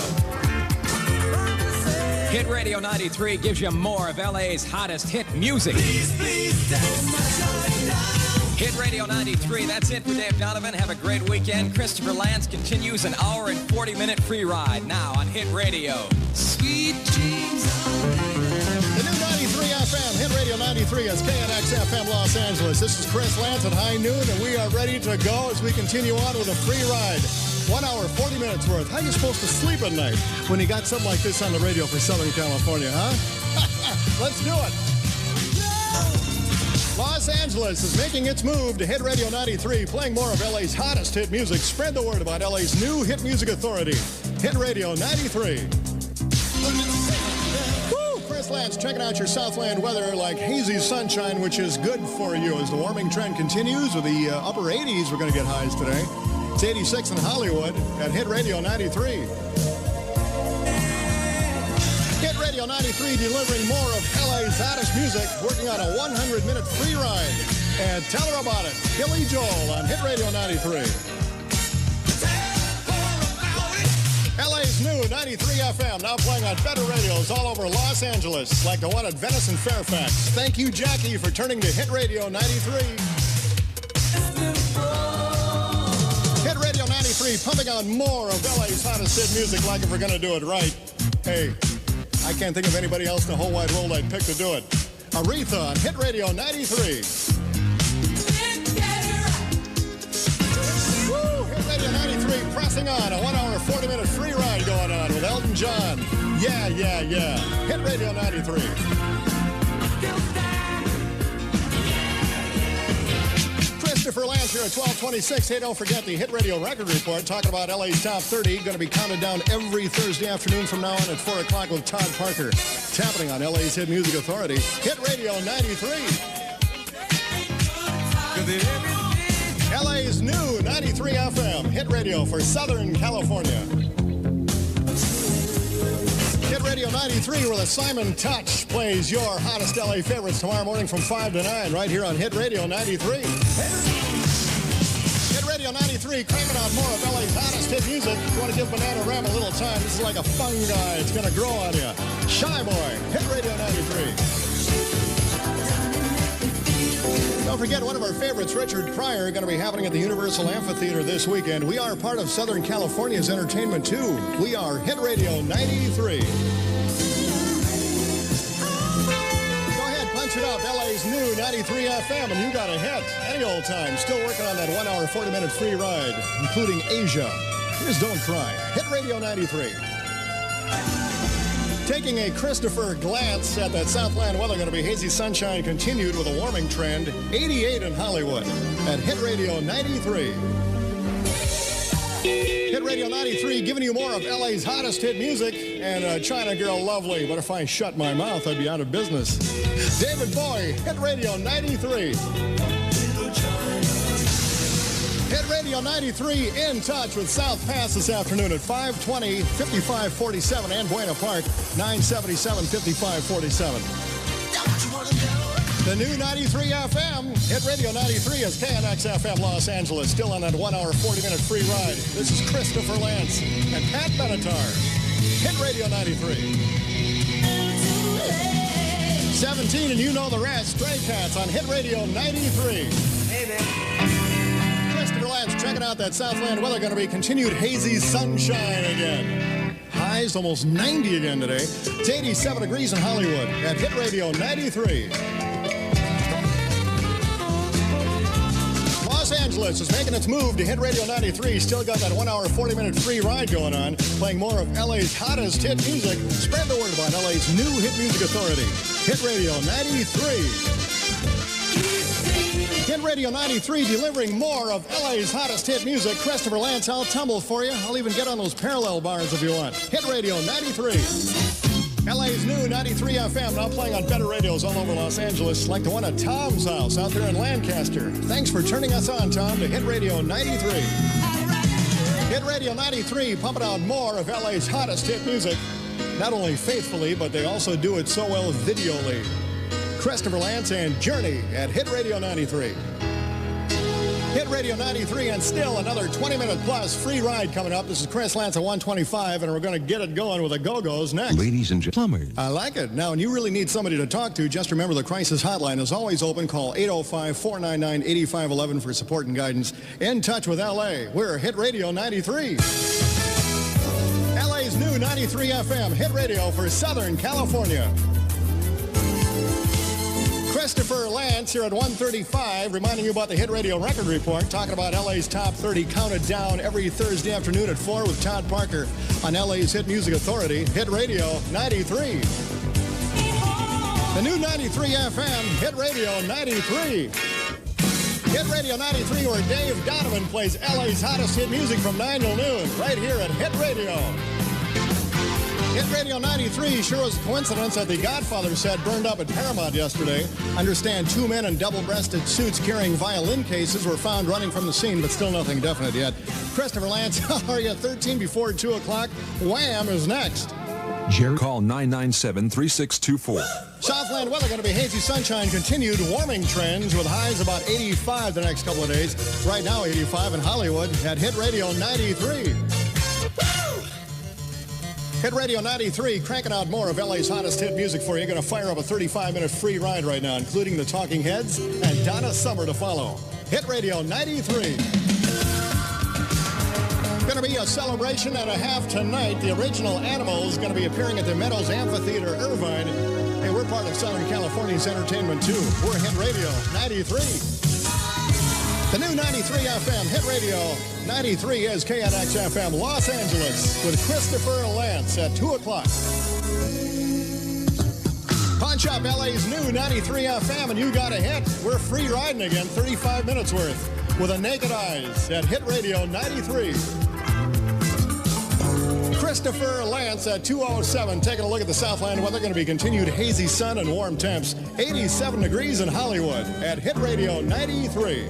Hit Radio 93 gives you more of LA's hottest hit music. Please, don't shut down. Hit Radio 93, that's it for Dave Donovan. Have a great weekend. Christopher Lance continues an hour and 40-minute free ride now on Hit Radio. Sweet dreams. The new 93 FM, Hit Radio 93 is KKHR FM Los Angeles. This is Chris Lance at high noon, and we are ready to go as we continue on with a free ride. 1 hour, 40 minutes worth. How are you supposed to sleep at night when you got something like this on the radio for Southern California, huh? Let's do it. Los Angeles is making its move to Hit Radio 93, playing more of LA's hottest hit music. Spread the word about LA's new hit music authority, Hit Radio 93. Woo! Chris Lance checking out your Southland weather like hazy sunshine, which is good for you as the warming trend continues with the upper 80s. We're going to get highs today. It's 86 in Hollywood at Hit Radio 93. Hit Radio 93 delivering more of LA's hottest music, working on a 100-minute free ride. And tell her about it, Billy Joel on Hit Radio 93. LA's new 93 FM, now playing on better radios all over Los Angeles, like the one at Venice and Fairfax. Thank you, Jackie, for turning to Hit Radio 93. Hit Radio 93, pumping out more of LA's hottest hit music like if we're going to do it right. Hey, I can't think of anybody else in the whole wide world I'd pick to do it. Aretha on Hit Radio 93. Woo! Hit Radio 93 pressing on. A 1 hour, 40-minute free ride going on with Elton John. Yeah, yeah, yeah. Hit Radio 93. Christopher Lance here at 1226. Hey, don't forget the Hit Radio Record Report, talking about LA's Top 30. Going to be counted down every Thursday afternoon from now on at 4 o'clock with Todd Parker. It's happening on LA's Hit Music Authority, Hit Radio 93. LA's new 93 FM, Hit Radio for Southern California. Hit Radio 93, where the Simon Touch plays your hottest LA favorites tomorrow morning from 5 to 9, right here on Hit Radio 93. Hit Radio 93, cranking out more of LA's hottest hit music. You want to give Banana Ram a little time, this is like a fungi. It's going to grow on you. Shy Boy, Hit Radio 93. Don't forget, one of our favorites, Richard Pryor, going to be happening at the Universal Amphitheater this weekend. We are part of Southern California's entertainment, too. We are Hit Radio 93. Go ahead, punch it up. LA's new 93 FM, and you got a hit. Any old time. Still working on that 1 hour, 40-minute free ride, including Asia. Here's Don't Cry. Hit Radio 93. Taking a Christopher glance at that Southland weather, going to be hazy sunshine continued with a warming trend. 88 in Hollywood at Hit Radio 93. Hit Radio 93 giving you more of LA's hottest hit music. And China Girl Lovely, but if I shut my mouth, I'd be out of business. David Bowie, Hit Radio 93. Hit Radio 93 in touch with South Pass this afternoon at 520, 5547 and Buena Park, 977, 5547. The new 93 FM, Hit Radio 93 is KKHR FM Los Angeles, still on that 1 hour, 40-minute free ride. This is Christopher Lance and Pat Benatar. Hit Radio 93. 17 and you know the rest. Stray Cats on Hit Radio 93. Christopher Lance checking out that Southland weather. Going to be continued hazy sunshine again. Highs almost 90 again today. It's 87 degrees in Hollywood at Hit Radio 93. Los Angeles is making its move to Hit Radio 93. Still got that 1 hour, 40-minute free ride going on. Playing more of LA's hottest hit music. Spread the word about LA's new hit music authority. Hit Radio 93. Hit Radio 93 delivering more of LA's hottest hit music. Christopher Lance, I'll tumble for you. I'll even get on those parallel bars if you want. Hit Radio 93. LA's new 93 FM, now playing on better radios all over Los Angeles, like the one at Tom's house out there in Lancaster. Thanks for turning us on, Tom, to Hit Radio 93. Hit Radio 93 pumping out more of LA's hottest hit music. Not only faithfully, but they also do it so well videoly. Christopher Lance and Journey at Hit Radio 93. Hit Radio 93, and still another 20-minute plus free ride coming up. This is Chris Lance at 125, and we're going to get it going with the Go-Go's next. Ladies and gentlemen. I like it. Now, when you really need somebody to talk to, just remember the crisis hotline is always open. Call 805-499-8511 for support and guidance. In touch with L.A., we're Hit Radio 93. LA's new 93 FM hit radio for Southern California. Christopher Lance here at 1:35, reminding you about the Hit Radio Record Report, talking about LA's top 30 counted down every Thursday afternoon at 4 with Todd Parker on LA's Hit Music Authority, Hit Radio 93. The new 93 FM, Hit Radio 93. Hit Radio 93, where Dave Donovan plays LA's hottest hit music from 9 till noon, right here at Hit Radio. Hit Radio 93 sure was a coincidence that the Godfather set burned up at Paramount yesterday. Understand 2 men in double-breasted suits carrying violin cases were found running from the scene, but still nothing definite yet. Christopher Lance, how are you? 13 before 2 o'clock. Wham is next. Jerry, call 997-3624. Southland weather going to be hazy sunshine, continued warming trends with highs about 85 the next couple of days. Right now, 85 in Hollywood at Hit Radio 93. Hit Radio 93, cranking out more of LA's hottest hit music for you. Going to fire up a 35-minute free ride right now, including the Talking Heads and Donna Summer to follow. Hit Radio 93. Going to be a celebration and a half tonight. The original Animals going to be appearing at the Meadows Amphitheater, Irvine. Hey, we're part of Southern California's entertainment, too. We're Hit Radio 93. The new 93 FM, Hit Radio 93 is KNX FM Los Angeles with Christopher Lance at 2 o'clock. Punch up LA's new 93 FM, and you got a hit. We're free riding again, 35 minutes worth, with a naked eyes at Hit Radio 93. Christopher Lance at 2:07, taking a look at the Southland weather. Going to be continued hazy sun and warm temps. 87 degrees in Hollywood at Hit Radio 93.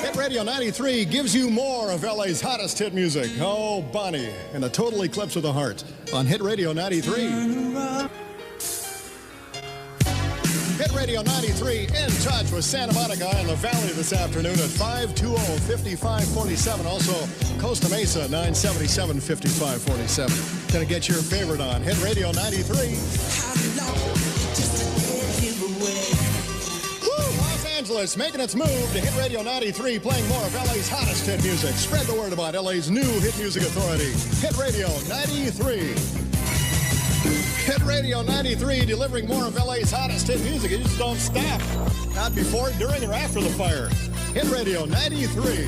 Hit Radio 93 gives you more of LA's hottest hit music. Oh, Bonnie and the Total Eclipse of the Heart on Hit Radio 93. Hit Radio 93 in touch with Santa Monica and the Valley this afternoon at 520-5547. Also, Costa Mesa, 977-5547. Gonna get your favorite on Hit Radio 93. Los Angeles making its move to Hit Radio 93, playing more of LA's hottest hit music. Spread the word about LA's new hit music authority, Hit Radio 93. Hit Radio 93, delivering more of LA's hottest hit music. You just don't stop. Not before, during, or after the fire. Hit Radio 93.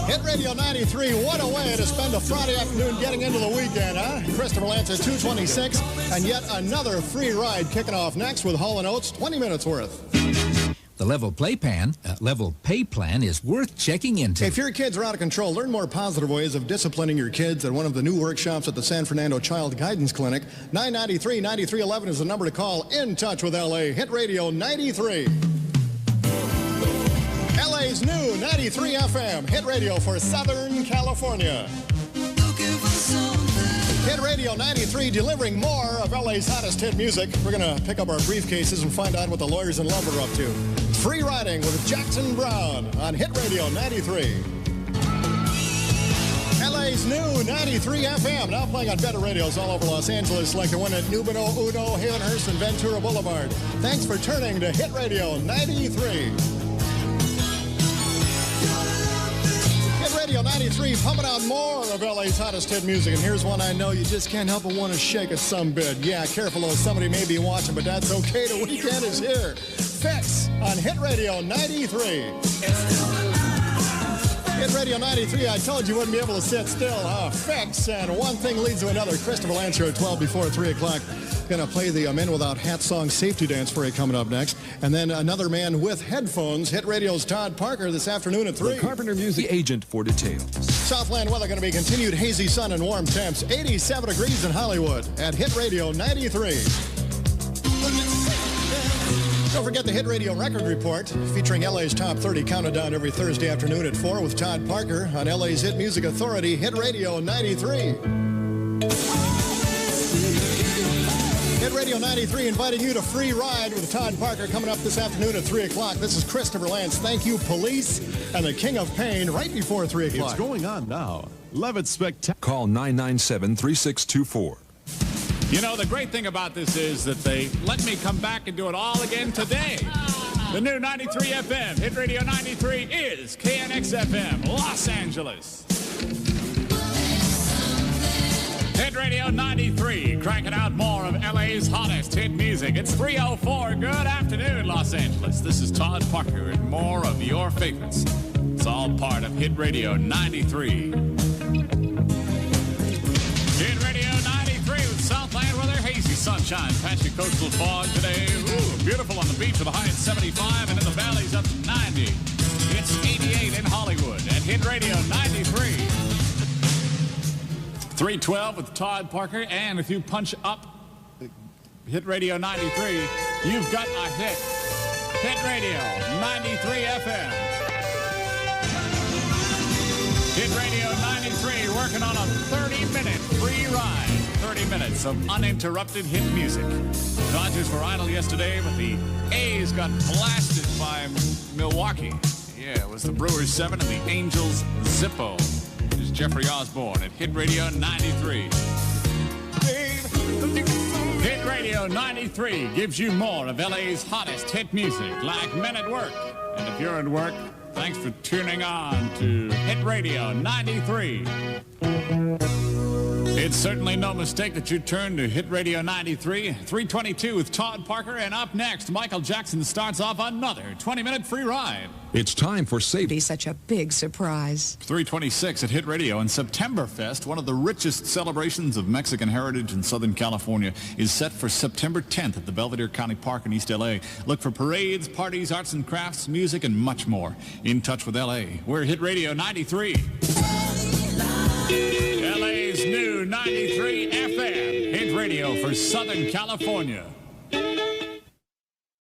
Hit Radio 93, what a way to spend a Friday afternoon getting into the weekend, huh? Christopher Lance at 2:26, and yet another free ride kicking off next with Hall & Oates, 20 minutes worth. The level pay plan is worth checking into. If your kids are out of control, learn more positive ways of disciplining your kids at one of the new workshops at the San Fernando Child Guidance Clinic. 993-9311 is the number to call. In touch with LA. Hit Radio 93. LA's new 93 FM. Hit radio for Southern California. Hit Radio 93, delivering more of LA's hottest hit music. We're going to pick up our briefcases and find out what the lawyers in love are up to. Free riding with Jackson Brown on Hit Radio 93. LA's new 93 FM, now playing on better radios all over Los Angeles, like the one at Nubino, Uno, Havenhurst, and Ventura Boulevard. Thanks for turning to Hit Radio 93. Radio 93, pumping out more of LA's hottest hit music. And here's one I know you just can't help but want to shake it some bit. Yeah, careful though, somebody may be watching, but that's okay. The weekend is here. Fix on Hit Radio 93. Hit Radio 93, I told you wouldn't be able to sit still, huh? Fix, and one thing leads to another. Christopher Lance here at 12 before 3 o'clock. Going to play the Men Without Hats song Safety Dance for you coming up next. And then another man with headphones, Hit Radio's Todd Parker this afternoon at 3. The Carpenter Music Agent for details. Southland weather going to be continued hazy sun and warm temps. 87 degrees in Hollywood at Hit Radio 93. Don't forget the Hit Radio Record Report, featuring LA's top 30 counted down every Thursday afternoon at 4 with Todd Parker on LA's Hit Music Authority, Hit Radio 93. Hit Radio 93 inviting you to Free Ride with Todd Parker coming up this afternoon at 3 o'clock. This is Christopher Lance. Thank you, Police, and the King of Pain right before 3 o'clock. It's going on now. Levitt Spectacular. Call 997-3624. You know, the great thing about this is that they let me come back and do it all again today. The new 93 FM, Hit Radio 93, is KNX FM, Los Angeles. Hit Radio 93, cranking out more of LA's hottest hit music. It's 3:04. Good afternoon, Los Angeles. This is Todd Parker and more of your favorites. It's all part of Hit Radio 93. Hit Radio 93 with Southland weather, hazy sunshine, patchy coastal fog today. Ooh, beautiful on the beach with a high at 75 and in the valleys up to 90. It's 88 in Hollywood at Hit Radio 93. 312 with Todd Parker, and if you punch up Hit Radio 93, you've got a hit. Hit Radio 93 FM. Hit Radio 93 working on a 30-minute free ride. 30 minutes of uninterrupted hit music. Dodgers were idle yesterday, but the A's got blasted by Milwaukee. Yeah, it was the Brewers 7 and the Angels Zippo. Is Jeffrey Osborne at Hit Radio 93. Hit Radio 93 gives you more of LA's hottest hit music, like Men at Work. And if you're at work, thanks for tuning on to Hit Radio 93. It's certainly no mistake that you turned to Hit Radio 93, 322 with Todd Parker, and up next, Michael Jackson starts off another 20-minute free ride. It's time for Save. Be such a big surprise. 326 at Hit Radio, and Septemberfest, one of the richest celebrations of Mexican heritage in Southern California, is set for September 10th at the Belvedere County Park in East LA. Look for parades, parties, arts and crafts, music, and much more. In touch with LA, we're Hit Radio 93. LA's new 93 FM, Hit Radio for Southern California.